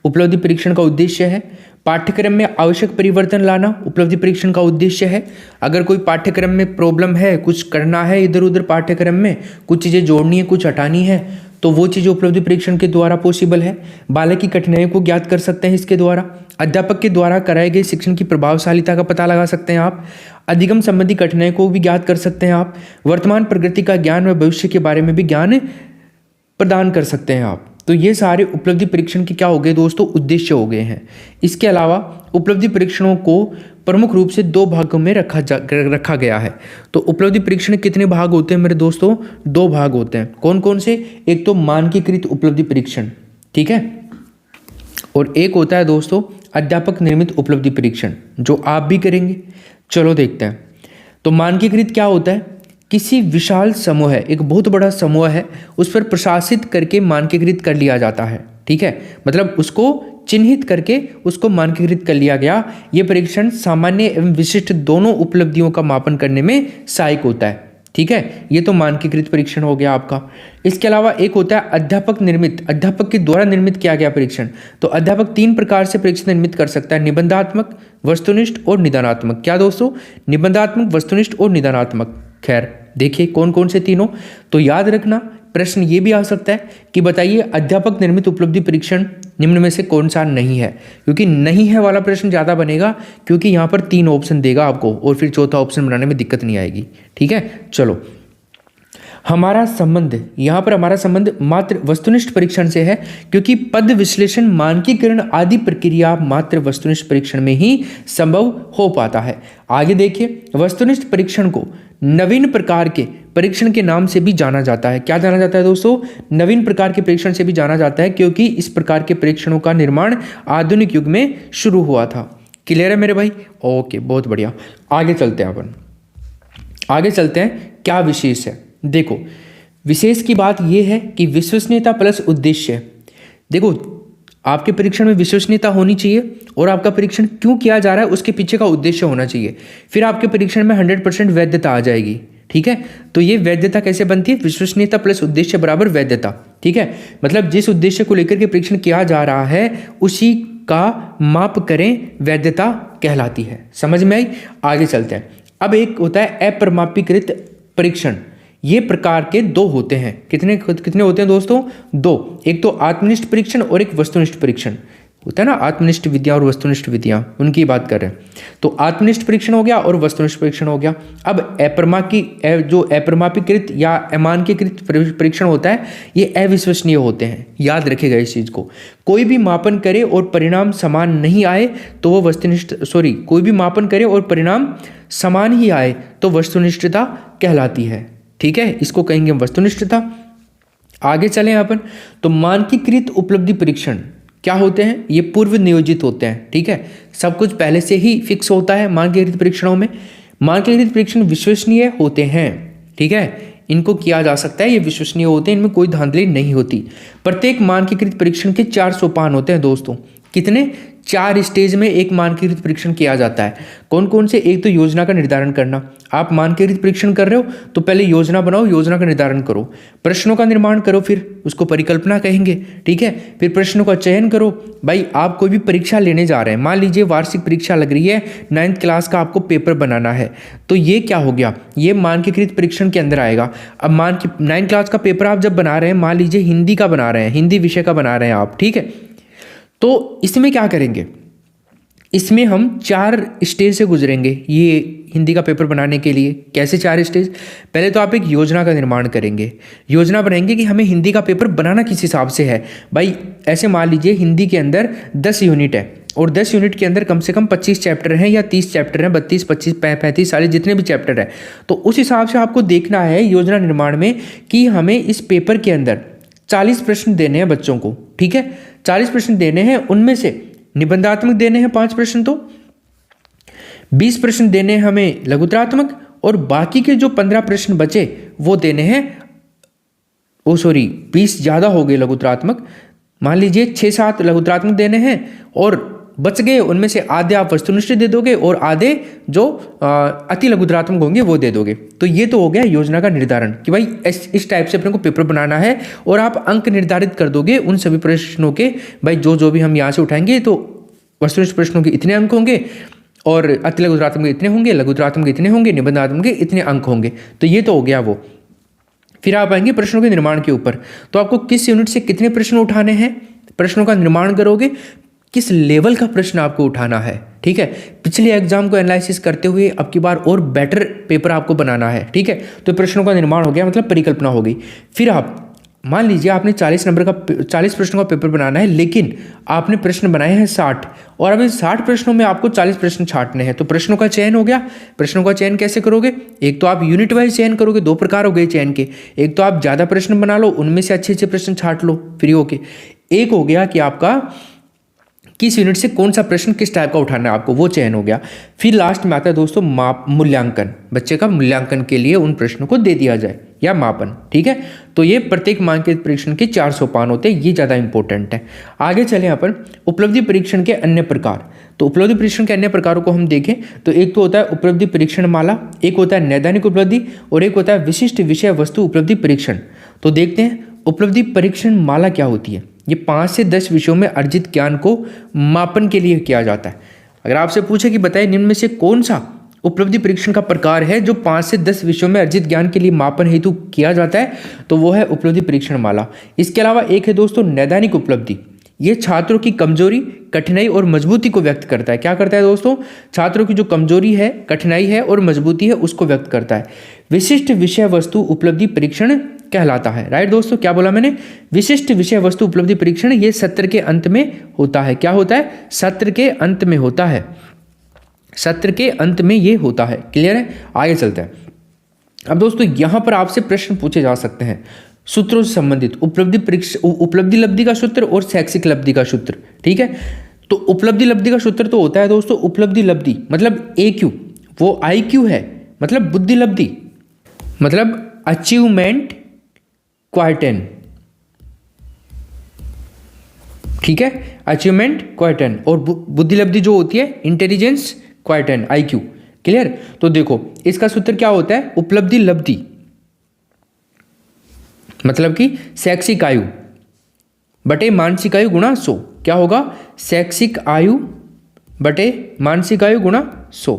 उपलब्धि परीक्षण का उद्देश्य है। पाठ्यक्रम में आवश्यक परिवर्तन लाना उपलब्धि परीक्षण का उद्देश्य है। अगर कोई पाठ्यक्रम में प्रॉब्लम है, कुछ करना है इधर उधर पाठ्यक्रम में, कुछ चीज़ें जोड़नी है, कुछ हटानी है, तो वो चीज़ें उपलब्धि परीक्षण के द्वारा पॉसिबल है। बालक की कठिनाइयों को ज्ञात कर सकते हैं इसके द्वारा। अध्यापक के द्वारा कराए गए शिक्षण की प्रभावशीलता का पता लगा सकते हैं आप। अधिगम संबंधी कठिनाइयों को भी ज्ञात कर सकते हैं आप। वर्तमान प्रगति का ज्ञान व भविष्य के बारे में भी ज्ञान प्रदान कर सकते हैं आप। तो ये सारे उपलब्धि परीक्षण के क्या हो गए दोस्तों, उद्देश्य हो गए हैं। इसके अलावा उपलब्धि परीक्षणों को प्रमुख रूप से 2 भागों में रखा गया है। तो उपलब्धि परीक्षण कितने भाग होते हैं मेरे दोस्तों? 2 भाग होते हैं। कौन कौन से? एक तो मानकीकृत उपलब्धि परीक्षण, ठीक है, और एक होता है दोस्तों अध्यापक निर्मित उपलब्धि परीक्षण, जो आप भी करेंगे। चलो देखते हैं। तो मानकीकृत क्या होता है? किसी विशाल समूह है, एक बहुत बड़ा समूह है, उस पर प्रशासित करके मानकीकृत कर लिया जाता है, ठीक है। मतलब उसको चिन्हित करके उसको मानकीकृत कर लिया गया। ये परीक्षण सामान्य एवं विशिष्ट दोनों उपलब्धियों का मापन करने में सहायक होता है, ठीक है। ये तो मानकीकृत परीक्षण हो गया आपका। इसके अलावा एक होता है अध्यापक निर्मित, अध्यापक के द्वारा निर्मित किया गया परीक्षण। तो अध्यापक 3 प्रकार से परीक्षण निर्मित कर सकता है, निबंधात्मक, वस्तुनिष्ठ और निदानात्मक। क्या दोस्तों? निबंधात्मक, वस्तुनिष्ठ और निदानात्मक। खैर देखिए कौन कौन से तीनों, तो याद रखना। प्रश्न ये भी आ सकता है कि बताइए अध्यापक निर्मित उपलब्धि परीक्षण निम्न में से कौन सा नहीं है, क्योंकि नहीं है वाला प्रश्न ज़्यादा बनेगा, क्योंकि यहाँ पर 3 ऑप्शन देगा आपको और फिर चौथा ऑप्शन बनाने में दिक्कत नहीं आएगी, ठीक है। चलो हमारा संबंध, यहाँ पर हमारा संबंध मात्र वस्तुनिष्ठ परीक्षण से है, क्योंकि पद विश्लेषण, मानकीकरण आदि प्रक्रिया मात्र वस्तुनिष्ठ परीक्षण में ही संभव हो पाता है। आगे देखिए, वस्तुनिष्ठ परीक्षण को नवीन प्रकार के परीक्षण के नाम से भी जाना जाता है। क्या जाना जाता है दोस्तों? नवीन प्रकार के परीक्षण से भी जाना जाता है, क्योंकि इस प्रकार के परीक्षणों का निर्माण आधुनिक युग में शुरू हुआ था। क्लियर है मेरे भाई? ओके, बहुत बढ़िया। आगे चलते हैं अपन, आगे चलते हैं। क्या विशेष है? देखो विशेष की बात यह है कि विश्वसनीयता प्लस उद्देश्य। देखो आपके परीक्षण में विश्वसनीयता होनी चाहिए और आपका परीक्षण क्यों किया जा रहा है उसके पीछे का उद्देश्य होना चाहिए। फिर आपके परीक्षण में 100% वैधता आ जाएगी, ठीक है। तो ये वैधता कैसे बनती है? विश्वसनीयता प्लस उद्देश्य बराबर वैधता, ठीक है। मतलब जिस उद्देश्य को लेकर के परीक्षण किया जा रहा है उसी का माप करें, वैधता कहलाती है। समझ में आई? आगे चलते हैं। अब एक होता है अप्रमापीकृत परीक्षण। ये प्रकार के 2 होते हैं। कितने होते हैं दोस्तों? 2। एक तो आत्मनिष्ठ परीक्षण और एक वस्तुनिष्ठ परीक्षण। होता है ना, आत्मनिष्ठ विधियाँ और वस्तुनिष्ठ विधियाँ, उनकी बात कर रहे हैं। तो आत्मनिष्ठ परीक्षण हो गया और वस्तुनिष्ठ परीक्षण हो गया। अब जो अप्रमापीकृत या अमानकीकृत परीक्षण होता है, ये अविश्वसनीय होते हैं। याद रखिएगा इस चीज़ को। कोई भी मापन करे और परिणाम समान नहीं आए तो वो कोई भी मापन करे और परिणाम समान ही आए तो वस्तुनिष्ठता कहलाती है। ठीक है, इसको कहेंगे हम वस्तुनिष्ठता। आगे चलें अपन, तो मानकीकृत उपलब्धि परीक्षण क्या होते हैं? ये पूर्व नियोजित होते हैं। ठीक है, सब कुछ पहले से ही फिक्स होता है मानकीकृत परीक्षणों में। मानकीकृत परीक्षण विश्वसनीय होते हैं। ठीक है, इनको किया जा सकता है, ये विश्वसनीय होते हैं, इनमें कोई धांधली नहीं होती। प्रत्येक मानकीकृत परीक्षण के 4 सोपान होते हैं दोस्तों। कितने? 4 स्टेज में एक मानकीकृत परीक्षण किया जाता है। कौन कौन से? एक तो योजना का निर्धारण करना। आप मानकीकृत परीक्षण कर रहे हो तो पहले योजना बनाओ, योजना का निर्धारण करो, प्रश्नों का निर्माण करो, फिर उसको परिकल्पना कहेंगे। ठीक है, फिर प्रश्नों का चयन करो। भाई आप कोई भी परीक्षा लेने जा रहे हैं, मान लीजिए वार्षिक परीक्षा लग रही है, 9th क्लास का आपको पेपर बनाना है, तो ये क्या हो गया? ये मानकीकृत परीक्षण के अंदर आएगा। अब 9th क्लास का पेपर आप जब बना रहे हैं, मान लीजिए हिंदी का बना रहे हैं, हिंदी विषय का बना रहे हैं आप, ठीक है, तो इसमें क्या करेंगे? इसमें हम 4 स्टेज से गुजरेंगे ये हिंदी का पेपर बनाने के लिए। कैसे 4 स्टेज? पहले तो आप एक योजना का निर्माण करेंगे, योजना बनाएंगे कि हमें हिंदी का पेपर बनाना किस हिसाब से है। भाई ऐसे मान लीजिए हिंदी के अंदर 10 यूनिट है और 10 यूनिट के अंदर कम से कम 25 चैप्टर हैं या 30 चैप्टर हैं, 32, 25, 35, 40 जितने भी चैप्टर हैं, तो उस हिसाब से आपको देखना है योजना निर्माण में कि हमें इस पेपर के अंदर 40 प्रश्न देने हैं बच्चों को। ठीक है, 40 प्रश्न देने हैं, उनमें से निबंधात्मक देने हैं 5 प्रश्न, तो 20 प्रश्न देने हैं हमें लघुतरात्मक, और बाकी के जो 15 प्रश्न बचे वो देने हैं 20 ज़्यादा हो गए लघुतरात्मक, मान लीजिए 6-7 लघुतरात्मक देने हैं और बच गए उनमें से आधे आप वस्तुनिष्ठ दे दोगे और आधे जो अति लघुतरात्मक होंगे वो दे दोगे। तो ये तो हो गया योजना का निर्धारण कि भाई इस टाइप से अपने को पेपर बनाना है, और आप अंक निर्धारित कर दोगे उन सभी प्रश्नों के। भाई जो भी हम यहाँ से उठाएंगे तो वस्तुनिष्ठ प्रश्नों के इतने अंक होंगे और अति लघुतरात्मक के इतने होंगे, लघुतरात्मक के इतने होंगे, निबंधात्मक के इतने अंक होंगे। तो ये तो हो गया वो। फिर आप आएंगे प्रश्नों के निर्माण के ऊपर। तो आपको किस यूनिट से कितने प्रश्न उठाने हैं, प्रश्नों का निर्माण करोगे, किस लेवल का प्रश्न आपको उठाना है। ठीक है, पिछले एग्जाम को एनालिसिस करते हुए अब की बार और बेटर पेपर आपको बनाना है। ठीक है, तो प्रश्नों का निर्माण हो गया, मतलब परिकल्पना हो गई। फिर आप मान लीजिए आपने 40 प्रश्नों का पेपर बनाना है, लेकिन आपने प्रश्न बनाए हैं 60 और अब इन 60 प्रश्नों में आपको 40 प्रश्न छांटने हैं। तो प्रश्नों का चयन हो गया। प्रश्नों का चयन कैसे करोगे? एक तो आप यूनिट वाइज चयन करोगे, 2 प्रकार हो गए चयन के। एक तो आप ज़्यादा प्रश्न बना लो, उनमें से अच्छे प्रश्न छांट लो फ्री होके। एक हो गया कि आपका किस यूनिट से कौन सा प्रश्न किस टाइप का उठाना है आपको, वो चयन हो गया। फिर लास्ट में आता है दोस्तों मूल्यांकन। बच्चे का मूल्यांकन के लिए उन प्रश्नों को दे दिया जाए या मापन। ठीक है, तो ये प्रत्येक मानकीकृत परीक्षण के 4 सोपान होते हैं, ये ज़्यादा इंपॉर्टेंट है। आगे चलें अपन उपलब्धि परीक्षण के अन्य प्रकार। तो उपलब्धि परीक्षण के अन्य प्रकारों को हम देखें तो एक तो होता है उपलब्धि परीक्षण माला, एक होता है नैदानिक उपलब्धि और एक होता है विशिष्ट विषय वस्तु उपलब्धि परीक्षण। तो देखते हैं उपलब्धि परीक्षण माला क्या होती है। ये 5 से 10 विषयों में अर्जित ज्ञान को मापन के लिए किया जाता है। अगर आपसे पूछे कि बताइए निम्न में से कौन सा उपलब्धि परीक्षण का प्रकार है जो 5 से 10 विषयों में अर्जित ज्ञान के लिए मापन हेतु किया जाता है, तो वो है उपलब्धि परीक्षण माला। इसके अलावा एक है दोस्तों नैदानिक उपलब्धि। ये छात्रों की कमजोरी, कठिनाई और मजबूती को व्यक्त करता है। क्या करता है दोस्तों? छात्रों की जो कमजोरी है, कठिनाई है और मजबूती है उसको व्यक्त करता है। विशिष्ट विषय वस्तु उपलब्धि परीक्षण कहलाता है। राइट दोस्तों, क्या बोला मैंने? विशिष्ट विषय वस्तु उपलब्धि परीक्षण ये सत्र के अंत में होता है। क्या होता है? सत्र के अंत में होता है। सत्र के अंत में ये होता है। क्लियर है? आगे चलते हैं। अब दोस्तों यहां पर आपसे प्रश्न पूछे जा सकते हैं सूत्रों से संबंधित, उपलब्धि लब्धि का सूत्र और शैक्षिक लब्धि का सूत्र। ठीक है, तो उपलब्धि लब्धि का सूत्र तो होता है दोस्तों उपलब्धि लब्धि मतलब AQ, वो IQ है, मतलब बुद्धि लब्धि, मतलब अचीवमेंट क्वार्टेन। ठीक है, अचीवमेंट क्वार्टेन, और बुद्धि लब्धि जो होती है इंटेलिजेंस क्वार्टेन, IQ। क्लियर? तो देखो इसका सूत्र क्या होता है? उपलब्धि लब्धि मतलब कि शैक्षिक आयु बटे मानसिक आयु गुणा 100। क्या होगा? शैक्षिक आयु बटे मानसिक आयु गुणा 100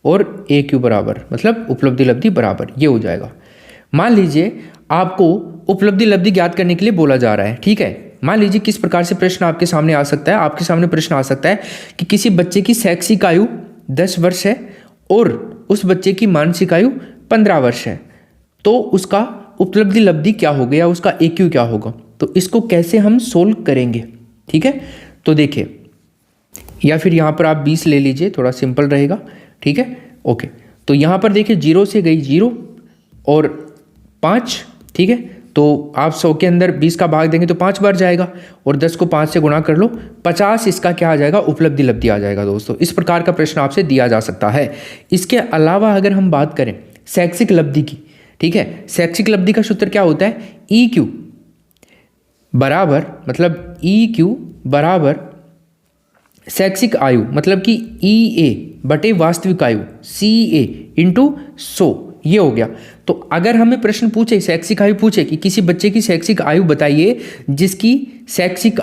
और AQ बराबर मतलब उपलब्धि लब्धि बराबर ये हो जाएगा। मान लीजिए आपको उपलब्धि लब्धि ज्ञात करने के लिए बोला जा रहा है। ठीक है, मान लीजिए किस प्रकार से प्रश्न आपके सामने आ सकता है। आपके सामने प्रश्न आ सकता है कि किसी बच्चे की शैक्षिक आयु 10 वर्ष है और उस बच्चे की मानसिक आयु 15 वर्ष है, तो उसका उपलब्धि लब्धि क्या होगा या उसका AQ क्या होगा। तो इसको कैसे हम सोल्व करेंगे, ठीक है। तो देखिए, या फिर यहाँ पर आप 20 ले लीजिए, थोड़ा सिंपल रहेगा, ठीक है। ओके, तो यहाँ पर देखिए 0 से गई 0 और 5, ठीक है। तो आप 100 के अंदर 20 का भाग देंगे तो 5 बार जाएगा और 10 को 5 से गुणा कर लो, 50 इसका क्या आ जाएगा, उपलब्धि लब्धि आ जाएगा दोस्तों। इस प्रकार का प्रश्न आपसे दिया जा सकता है। इसके अलावा अगर हम बात करें शैक्षिक लब्धि की, ठीक है, शैक्षिक लब्धि का सूत्र क्या होता है, EQ बराबर, मतलब EQ बराबर शैक्षिक आयु मतलब कि EA बटे वास्तविक आयु CA इंटू 100, ये हो गया। तो अगर हमें प्रश्न पूछे, शैक्षिक आयु पूछे कि किसी बच्चे की शैक्षिक आयु बताइए जिसकी शैक्षिक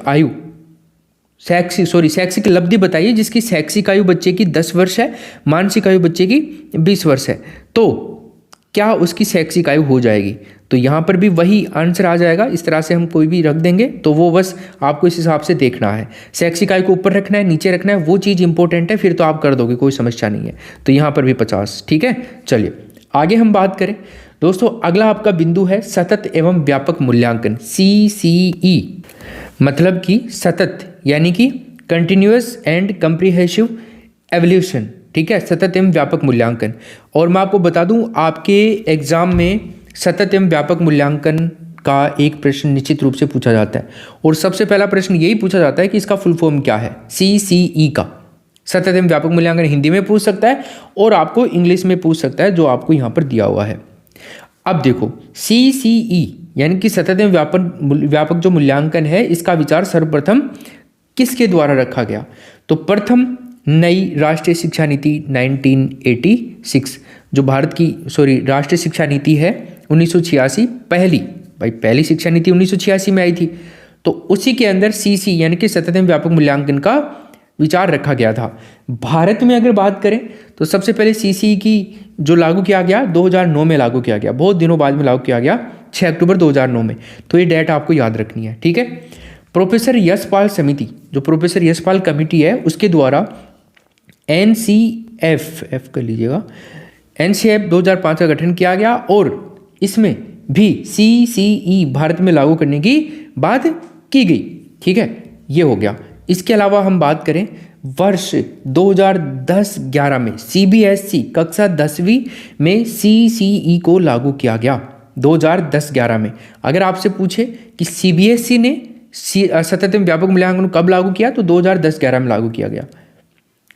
लब्धि बताइए जिसकी शैक्षिक आयु बच्चे की 10 वर्ष है, मानसिक आयु बच्चे की 20 वर्ष है, तो क्या उसकी शैक्षिक आयु हो जाएगी। तो यहाँ पर भी वही आंसर आ जाएगा। इस तरह से हम कोई भी रख देंगे तो वो बस आपको इस हिसाब से देखना है, शैक्षिक आयु को ऊपर रखना है नीचे रखना है, वो चीज़ इंपॉर्टेंट है, फिर तो आप कर दोगे, कोई समस्या नहीं है। तो यहाँ पर भी 50, ठीक है। चलिए आगे हम बात करें दोस्तों, अगला आपका बिंदु है सतत एवं व्यापक मूल्यांकन, CCE, मतलब कि सतत यानी कि कंटिन्यूअस एंड कम्प्रीहेंसिव एवोल्यूशन, ठीक है, सतत एवं व्यापक मूल्यांकन। और मैं आपको बता दूं, आपके एग्जाम में सतत एवं व्यापक मूल्यांकन का एक प्रश्न निश्चित रूप से पूछा जाता है और सबसे पहला प्रश्न यही पूछा जाता है कि इसका फुल फॉर्म क्या है। CCE का सतत एवं व्यापक मूल्यांकन हिंदी में पूछ सकता है और आपको इंग्लिश में पूछ सकता है, जो आपको यहाँ पर दिया हुआ है। अब देखो CCE यानी कि सतत एवं व्यापक जो मूल्यांकन है, इसका विचार सर्वप्रथम किसके द्वारा रखा गया। तो प्रथम नई राष्ट्रीय शिक्षा नीति 1986, जो भारत की राष्ट्रीय शिक्षा नीति है 1986, पहली शिक्षा नीति 1986 में आई थी। तो उसी के अंदर CC यानी कि सतत एवं व्यापक मूल्यांकन का विचार रखा गया था। भारत में अगर बात करें तो सबसे पहले CC की जो लागू किया गया 2009 में लागू किया गया, बहुत दिनों बाद में लागू किया गया, 6 अक्टूबर 2009 में। तो ये डेट आपको याद रखनी है, ठीक है। प्रोफेसर यशपाल समिति, जो प्रोफेसर यशपाल कमेटी है, उसके द्वारा NCF कर लीजिएगा, NCF 2005 का गठन किया गया और इसमें भी CCE भारत में लागू करने की बात की गई, ठीक है, ये हो गया। इसके अलावा हम बात करें वर्ष 2010-11 में CBSE कक्षा 10वीं में CCE को लागू किया गया 2010-11 में। अगर आपसे पूछे कि CBSE ने सतत एवं व्यापक मूल्यांकन कब लागू किया, तो 2010-11 में लागू किया गया।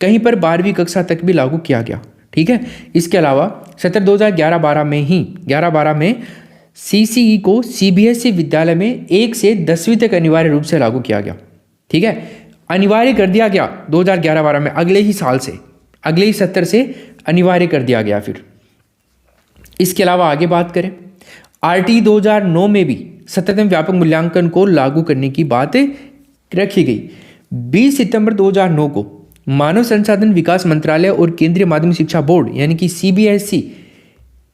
कहीं पर 12वीं कक्षा तक भी लागू किया गया, ठीक है। इसके अलावा सत्र 2011-12 में CCE को CBSE विद्यालय में 1 से 10वीं तक अनिवार्य रूप से लागू किया गया, ठीक है। अनिवार्य कर दिया गया 2011-12 में, अगले ही साल से, अगले ही सत्र से अनिवार्य कर दिया गया। फिर इसके अलावा आगे बात करें, RT 2009 में भी सतत एवं व्यापक मूल्यांकन को लागू करने की बात रखी गई। 20 सितंबर 2009 को मानव संसाधन विकास मंत्रालय और केंद्रीय माध्यमिक शिक्षा बोर्ड यानी कि CBSE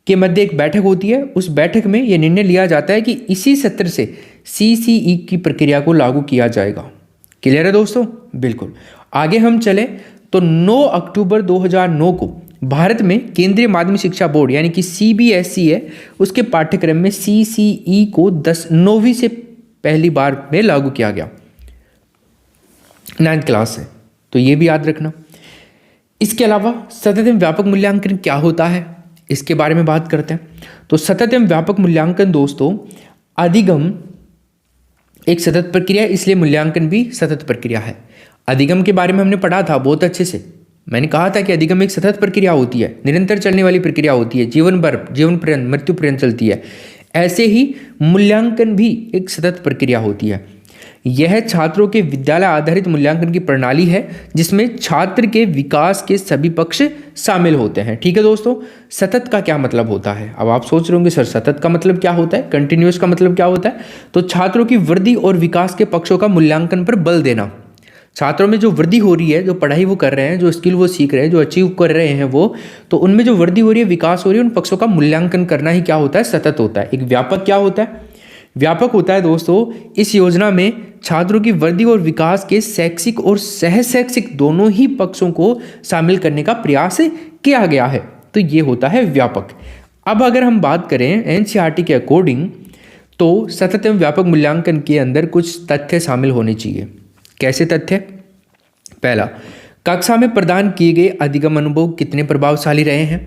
के मध्य एक बैठक होती है। उस बैठक में यह निर्णय लिया जाता है कि इसी सत्र से CCE की प्रक्रिया को लागू किया जाएगा। क्लियर है दोस्तों, बिल्कुल। आगे हम चले तो 9 अक्टूबर 2009 को भारत में केंद्रीय माध्यमिक शिक्षा बोर्ड यानी कि CBSE है, उसके पाठ्यक्रम में CCE को 9वीं से पहली बार में लागू किया गया, 9th क्लास से, तो ये भी याद रखना। इसके अलावा सतत एवं व्यापक मूल्यांकन क्या होता है, इसके बारे में बात करते हैं। तो सतत एवं व्यापक मूल्यांकन दोस्तों, अधिगम एक सतत प्रक्रिया, इसलिए मूल्यांकन भी सतत प्रक्रिया है। अधिगम के बारे में हमने पढ़ा था बहुत अच्छे से, मैंने कहा था कि अधिगम एक सतत प्रक्रिया होती है, निरंतर चलने वाली प्रक्रिया होती है, जीवन भर, जीवन पर्यंत, मृत्यु पर्यंत चलती है। ऐसे ही मूल्यांकन भी एक सतत प्रक्रिया होती है। यह छात्रों के विद्यालय आधारित मूल्यांकन की प्रणाली है जिसमें छात्र के विकास के सभी पक्ष शामिल होते हैं, ठीक है दोस्तों। सतत का क्या मतलब होता है, अब आप सोच रहे होंगे सर सतत का मतलब क्या होता है, कंटिन्यूअस का मतलब क्या होता है। तो छात्रों की वृद्धि और विकास के पक्षों का मूल्यांकन पर बल देना, छात्रों में जो वृद्धि हो रही है, जो पढ़ाई वो कर रहे हैं, जो स्किल वो सीख रहे हैं, जो अचीव कर रहे हैं वो, तो उनमें जो वृद्धि हो रही है, विकास हो रही है, उन पक्षों का मूल्यांकन करना ही क्या होता है, सतत होता है। एक व्यापक क्या होता है, व्यापक होता है दोस्तों, इस योजना में छात्रों की वृद्धि और विकास के शैक्षिक और सह शैक्षिक दोनों ही पक्षों को शामिल करने का प्रयास किया गया है, तो ये होता है व्यापक। अब अगर हम बात करें एनसीईआरटी के अकॉर्डिंग, तो सतत एवं व्यापक मूल्यांकन के अंदर कुछ तथ्य शामिल होने चाहिए। कैसे तथ्य? पहला, कक्षा में प्रदान किए गए अधिगम अनुभव कितने प्रभावशाली रहे हैं,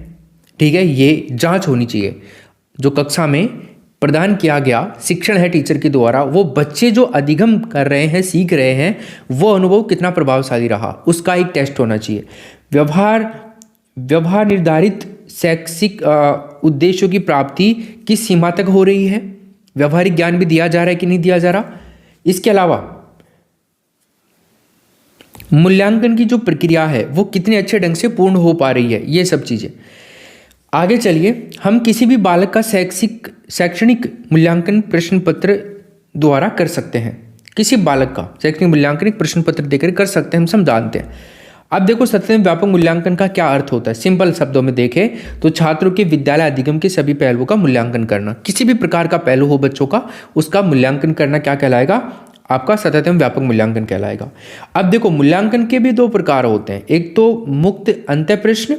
ठीक है, ये जांच होनी चाहिए। जो कक्षा में प्रदान किया गया शिक्षण है टीचर के द्वारा, वो बच्चे जो अधिगम कर रहे हैं, सीख रहे हैं, वो अनुभव कितना प्रभावशाली रहा, उसका एक टेस्ट होना चाहिए। व्यवहार निर्धारित शैक्षिक उद्देश्यों की प्राप्ति किस सीमा तक हो रही है, व्यवहारिक ज्ञान भी दिया जा रहा है कि नहीं दिया जा रहा। इसके अलावा मूल्यांकन की जो प्रक्रिया है वो कितने अच्छे ढंग से पूर्ण हो पा रही है, ये सब चीज़ें। आगे चलिए, हम किसी भी बालक का शैक्षणिक मूल्यांकन प्रश्न पत्र द्वारा कर सकते हैं। किसी बालक का शैक्षणिक मूल्यांकन एक प्रश्न पत्र देकर कर सकते हैं, हम जानते हैं। अब देखो सतत एवं व्यापक मूल्यांकन का क्या अर्थ होता है। सिंपल शब्दों में देखें तो छात्रों के विद्यालय अधिगम के सभी पहलुओं का मूल्यांकन करना, किसी भी प्रकार का पहलू हो बच्चों का, उसका मूल्यांकन करना क्या कहलाएगा, आपका सतत एवं व्यापक मूल्यांकन कहलाएगा। अब देखो मूल्यांकन के भी दो प्रकार होते हैं, एक तो मुक्त अंतः प्रश्न,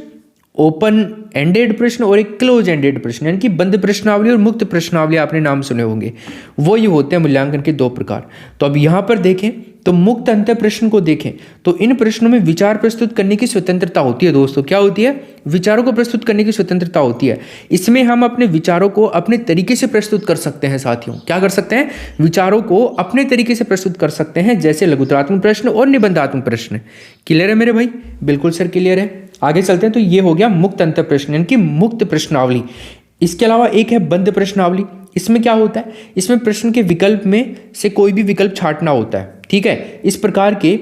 ओपन एंडेड प्रश्न, और एक क्लोज एंडेड प्रश्न, यानी कि बंद प्रश्नावली और मुक्त प्रश्नावली, आपने नाम सुने होंगे। वो ये होते हैं मूल्यांकन के दो प्रकार। तो अब यहाँ पर देखें तो मुक्त अंतः प्रश्न को देखें तो इन प्रश्नों में विचार प्रस्तुत करने की स्वतंत्रता होती है दोस्तों। क्या होती है? विचारों को प्रस्तुत करने की स्वतंत्रता होती है। इसमें हम अपने विचारों को अपने तरीके से प्रस्तुत कर सकते हैं साथियों। क्या कर सकते हैं? विचारों को अपने तरीके से प्रस्तुत कर सकते हैं, जैसे लघुत्तरात्मक प्रश्न और निबंधात्मक प्रश्न। क्लियर है मेरे भाई? बिल्कुल सर क्लियर है। आगे चलते हैं। तो ये हो गया मुक्त अंतः प्रश्न, यानी कि मुक्त प्रश्नावली। इसके अलावा एक है बंद प्रश्नावली। इसमें क्या होता है? इसमें प्रश्न के विकल्प में से कोई भी विकल्प छांटना होता है, ठीक है। इस प्रकार के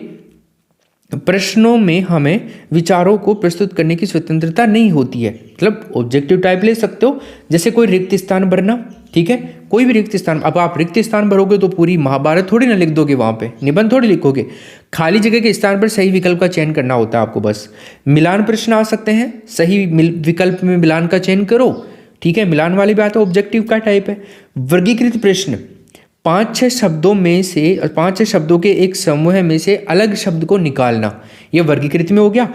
प्रश्नों में हमें विचारों को प्रस्तुत करने की स्वतंत्रता नहीं होती है। मतलब ऑब्जेक्टिव टाइप ले सकते हो, जैसे कोई रिक्त स्थान भरना, ठीक है, कोई भी रिक्त स्थान। अब आप रिक्त स्थान भरोगे तो पूरी महाभारत थोड़ी ना लिख दोगे, वहाँ पे निबंध थोड़ी लिखोगे। खाली जगह के स्थान पर सही विकल्प का चयन करना होता है आपको बस। मिलान प्रश्न आ सकते हैं, सही विकल्प में मिलान का चयन करो, ठीक है। मिलान वाली बात है, ऑब्जेक्टिव का टाइप है। वर्गीकृत प्रश्न, 5-6 शब्दों में से 5-6 शब्दों के एक समूह में से अलग शब्द को निकालना, ये वर्गीकृत में हो गया।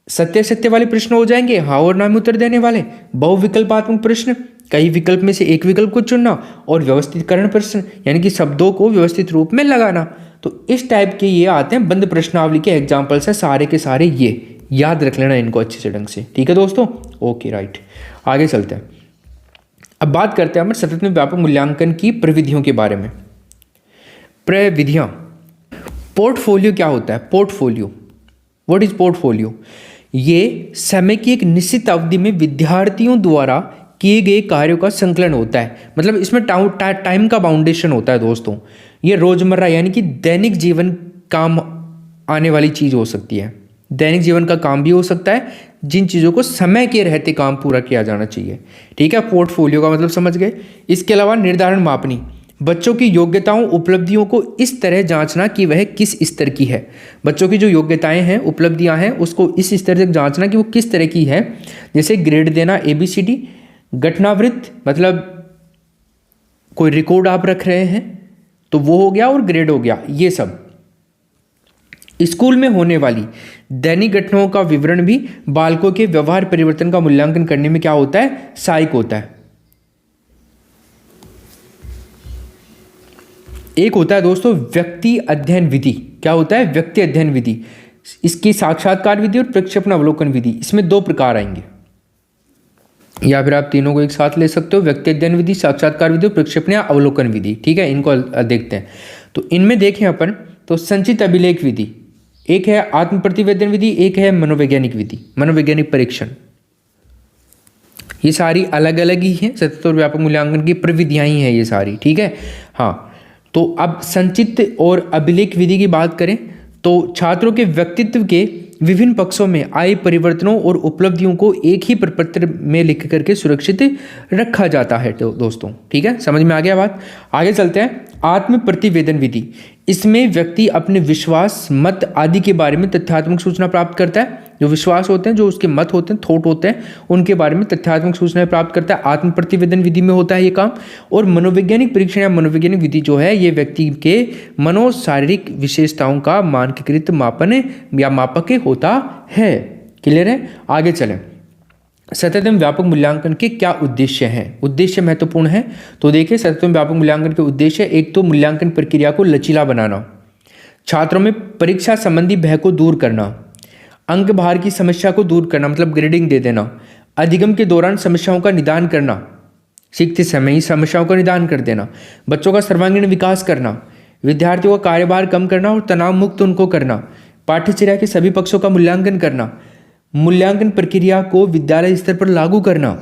सत्य सत्य वाले प्रश्न हो जाएंगे, हाँ और ना में उत्तर देने वाले। बहुविकल्पात्मक प्रश्न, कई विकल्प में से एक विकल्प को चुनना। और व्यवस्थितकरण प्रश्न, यानी कि शब्दों को व्यवस्थित रूप में लगाना। तो इस टाइप के ये आते हैं बंद प्रश्नावली के एग्जाम्पल्स है सारे के सारे। ये याद रख लेना इनको अच्छे से ढंग से, ठीक है दोस्तों। ओके राइट, आगे चलते हैं। अब बात करते हैं हम सतत में व्यापक मूल्यांकन की प्रविधियों के बारे में। प्रविधियां, पोर्टफोलियो क्या होता है? Portfolio, what is portfolio? ये समय की एक निश्चित अवधि में विद्यार्थियों द्वारा किए गए कार्यों का संकलन होता है। मतलब इसमें टाइम का बाउंडेशन होता है दोस्तों। ये रोजमर्रा यानी कि दैनिक जीवन काम आने वाली चीज हो सकती है। दैनिक जीवन का काम भी हो सकता है, जिन चीज़ों को समय के रहते काम पूरा किया जाना चाहिए, ठीक है। पोर्टफोलियो का मतलब समझ गए। इसके अलावा निर्धारण मापनी, बच्चों की योग्यताओं उपलब्धियों को इस तरह जांचना कि वह किस स्तर की है। बच्चों की जो योग्यताएं हैं, उपलब्धियां हैं, उसको इस स्तर से जांचना कि वो किस तरह की है। जैसे ग्रेड देना, ABCD। घटनावृत्त, मतलब कोई रिकॉर्ड आप रख रहे हैं तो वो हो गया, और ग्रेड हो गया, ये सब। स्कूल में होने वाली दैनिक घटनाओं का विवरण भी बालकों के व्यवहार परिवर्तन का मूल्यांकन करने में क्या होता है? सहायक होता है। एक होता है दोस्तों व्यक्ति अध्ययन विधि। क्या होता है? व्यक्ति अध्ययन विधि। इसकी साक्षात्कार विधि और प्रक्षेपण अवलोकन विधि, इसमें 2 प्रकार आएंगे, या फिर आप तीनों को एक साथ ले सकते हो। व्यक्ति अध्ययन विधि, साक्षात्कार विधि और प्रक्षेपण या अवलोकन विधि, ठीक है। इनको देखते हैं। तो इनमें देखें अपन तो संचित अभिलेख विधि एक है, आत्म प्रतिवेदन विधि एक है, मनोवैज्ञानिक विधि, मनोवैज्ञानिक परीक्षण। ये सारी अलग अलग ही हैं, सतत और व्यापक मूल्यांकन की प्रविधियां ही हैं ये सारी, ठीक है। हाँ, तो अब संचित और अभिलेख विधि की बात करें तो छात्रों के व्यक्तित्व के विभिन्न पक्षों में आए परिवर्तनों और उपलब्धियों को एक ही प्रपत्र में लिख करके सुरक्षित रखा जाता है तो दोस्तों, ठीक है। समझ में आ गया बात? आगे चलते हैं। आत्म प्रतिवेदन विधि, इसमें व्यक्ति अपने विश्वास, मत आदि के बारे में तथ्यात्मक सूचना प्राप्त करता है। जो विश्वास होते हैं, जो उसके मत होते हैं, थॉट होते हैं, उनके बारे में तथ्यात्मक सूचनाएं प्राप्त करता है। आत्म प्रतिवेदन विधि में होता है ये काम। और मनोवैज्ञानिक परीक्षण या मनोवैज्ञानिक विधि जो है ये व्यक्ति के मनोशारीरिक विशेषताओं का मानकीकृत मापन या मापक होता है। क्लियर है? आगे चलें। सतत एवं व्यापक मूल्यांकन के क्या उद्देश्य हैं? उद्देश्य महत्वपूर्ण है। तो देखिए, सतत एवं व्यापक मूल्यांकन के उद्देश्य, एक तो मूल्यांकन प्रक्रिया को लचीला बनाना, छात्रों में परीक्षा संबंधी भय को दूर करना, अंक भार की समस्या को दूर करना, मतलब ग्रेडिंग दे देना, अधिगम के दौरान समस्याओं का निदान करना, सीखते समय ही समस्याओं का निदान कर देना, बच्चों का सर्वांगीण विकास करना, विद्यार्थियों का कार्यभार कम करना और तनाव मुक्त उनको करना, पाठ्यचर्या के सभी पक्षों का मूल्यांकन करना, मूल्यांकन प्रक्रिया को विद्यालय स्तर पर लागू करना,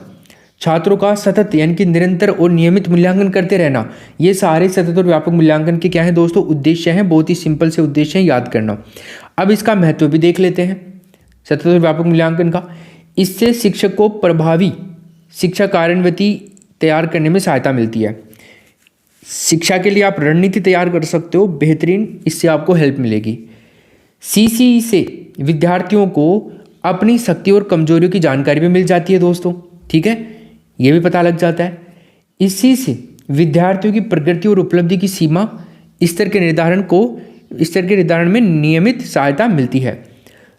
छात्रों का सतत यानी कि निरंतर और नियमित मूल्यांकन करते रहना। ये सारे सतत और व्यापक मूल्यांकन के क्या हैं दोस्तों? उद्देश्य हैं। बहुत ही सिंपल से उद्देश्य हैं, याद करना। अब इसका महत्व भी देख लेते हैं सतत और व्यापक मूल्यांकन का। इससे शिक्षक को प्रभावी शिक्षा कार्यान्विति तैयार करने में सहायता मिलती है। शिक्षा के लिए आप रणनीति तैयार कर सकते हो, बेहतरीन, इससे आपको हेल्प मिलेगी। CCE से विद्यार्थियों को अपनी शक्ति और कमजोरियों की जानकारी भी मिल जाती है दोस्तों, ठीक है, ये भी पता लग जाता है। इसी से विद्यार्थियों की प्रगति और उपलब्धि की सीमा स्तर के निर्धारण में नियमित सहायता मिलती है।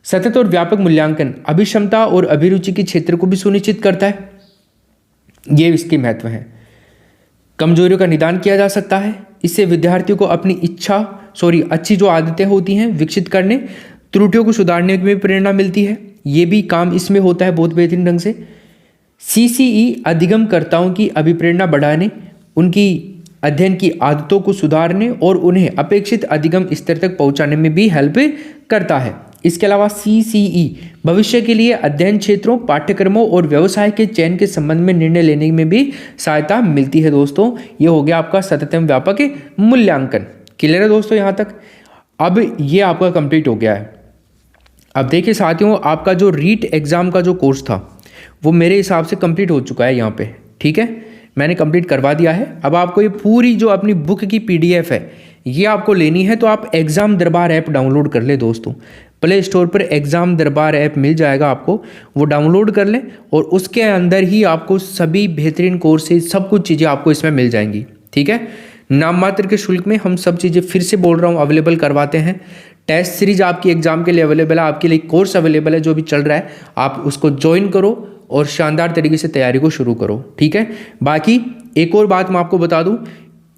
सतत और व्यापक मूल्यांकन अभिक्षमता और अभिरुचि के क्षेत्र को भी सुनिश्चित करता है, ये इसके महत्व है। कमजोरियों का निदान किया जा सकता है। इससे विद्यार्थियों को अपनी अच्छी जो आदतें होती हैं विकसित करने, त्रुटियों को सुधारने में प्रेरणा मिलती है। ये भी काम इसमें होता है बहुत बेहतरीन ढंग से। CCE अधिगमकर्ताओं की अभिप्रेरणा बढ़ाने, उनकी अध्ययन की आदतों को सुधारने और उन्हें अपेक्षित अधिगम स्तर तक पहुंचाने में भी हेल्प करता है। इसके अलावा CCE भविष्य के लिए अध्ययन क्षेत्रों, पाठ्यक्रमों और व्यवसाय के चयन के संबंध में निर्णय लेने में भी सहायता मिलती है दोस्तों। ये हो गया आपका सतत एवं व्यापक मूल्यांकन। क्लियर है दोस्तों यहाँ तक? अब ये आपका कंप्लीट हो गया है। अब देखिए साथियों, आपका जो रीट एग्ज़ाम का जो कोर्स था वो मेरे हिसाब से कंप्लीट हो चुका है यहाँ पे, ठीक है, मैंने कंप्लीट करवा दिया है। अब आपको ये पूरी जो अपनी बुक की PDF है ये आपको लेनी है, तो आप एग्ज़ाम दरबार ऐप डाउनलोड कर ले दोस्तों। प्ले स्टोर पर एग्ज़ाम दरबार ऐप मिल जाएगा आपको, वो डाउनलोड कर लें और उसके अंदर ही आपको सभी बेहतरीन कोर्सेज, सब कुछ चीज़ें आपको इसमें मिल जाएंगी, ठीक है। नाम मात्र के शुल्क में हम सब चीज़ें फिर से बोल रहा हूँ अवेलेबल करवाते हैं। टेस्ट सीरीज आपकी एग्जाम के लिए अवेलेबल है, आपके लिए कोर्स अवेलेबल है जो भी चल रहा है, आप उसको ज्वाइन करो और शानदार तरीके से तैयारी को शुरू करो, ठीक है। बाकी एक और बात मैं आपको बता दूं,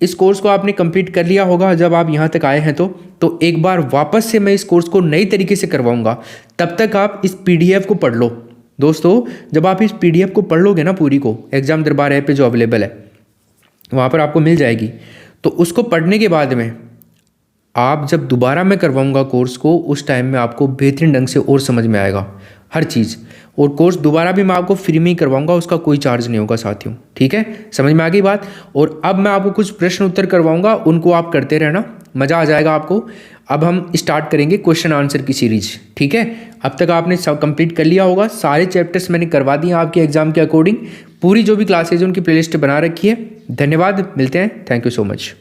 इस कोर्स को आपने कंप्लीट कर लिया होगा जब आप यहाँ तक आए हैं, तो एक बार वापस से मैं इस कोर्स को नई तरीके से करवाऊंगा। तब तक आप इस PDF को पढ़ लो दोस्तों। जब आप इस PDF को पढ़ लोगे ना पूरी को, एग्जाम दरबार ऐप पे जो अवेलेबल है वहाँ पर आपको मिल जाएगी, तो उसको पढ़ने के बाद में आप जब दोबारा मैं करवाऊंगा कोर्स को, उस टाइम में आपको बेहतरीन ढंग से और समझ में आएगा हर चीज़। और कोर्स दोबारा भी मैं आपको फ्री में ही करवाऊंगा, उसका कोई चार्ज नहीं होगा साथियों, ठीक है, समझ में आ गई बात। और अब मैं आपको कुछ प्रश्न उत्तर करवाऊंगा, उनको आप करते रहना, मज़ा आ जाएगा आपको। अब हम स्टार्ट करेंगे क्वेश्चन आंसर की सीरीज, ठीक है। अब तक आपने सब कंप्लीट कर लिया होगा, सारे चैप्टर्स मैंने करवा दिए आपके एग्जाम के अकॉर्डिंग। पूरी जो भी क्लासेज उनकी प्लेलिस्ट बना रखी है। धन्यवाद, मिलते हैं, थैंक यू सो मच।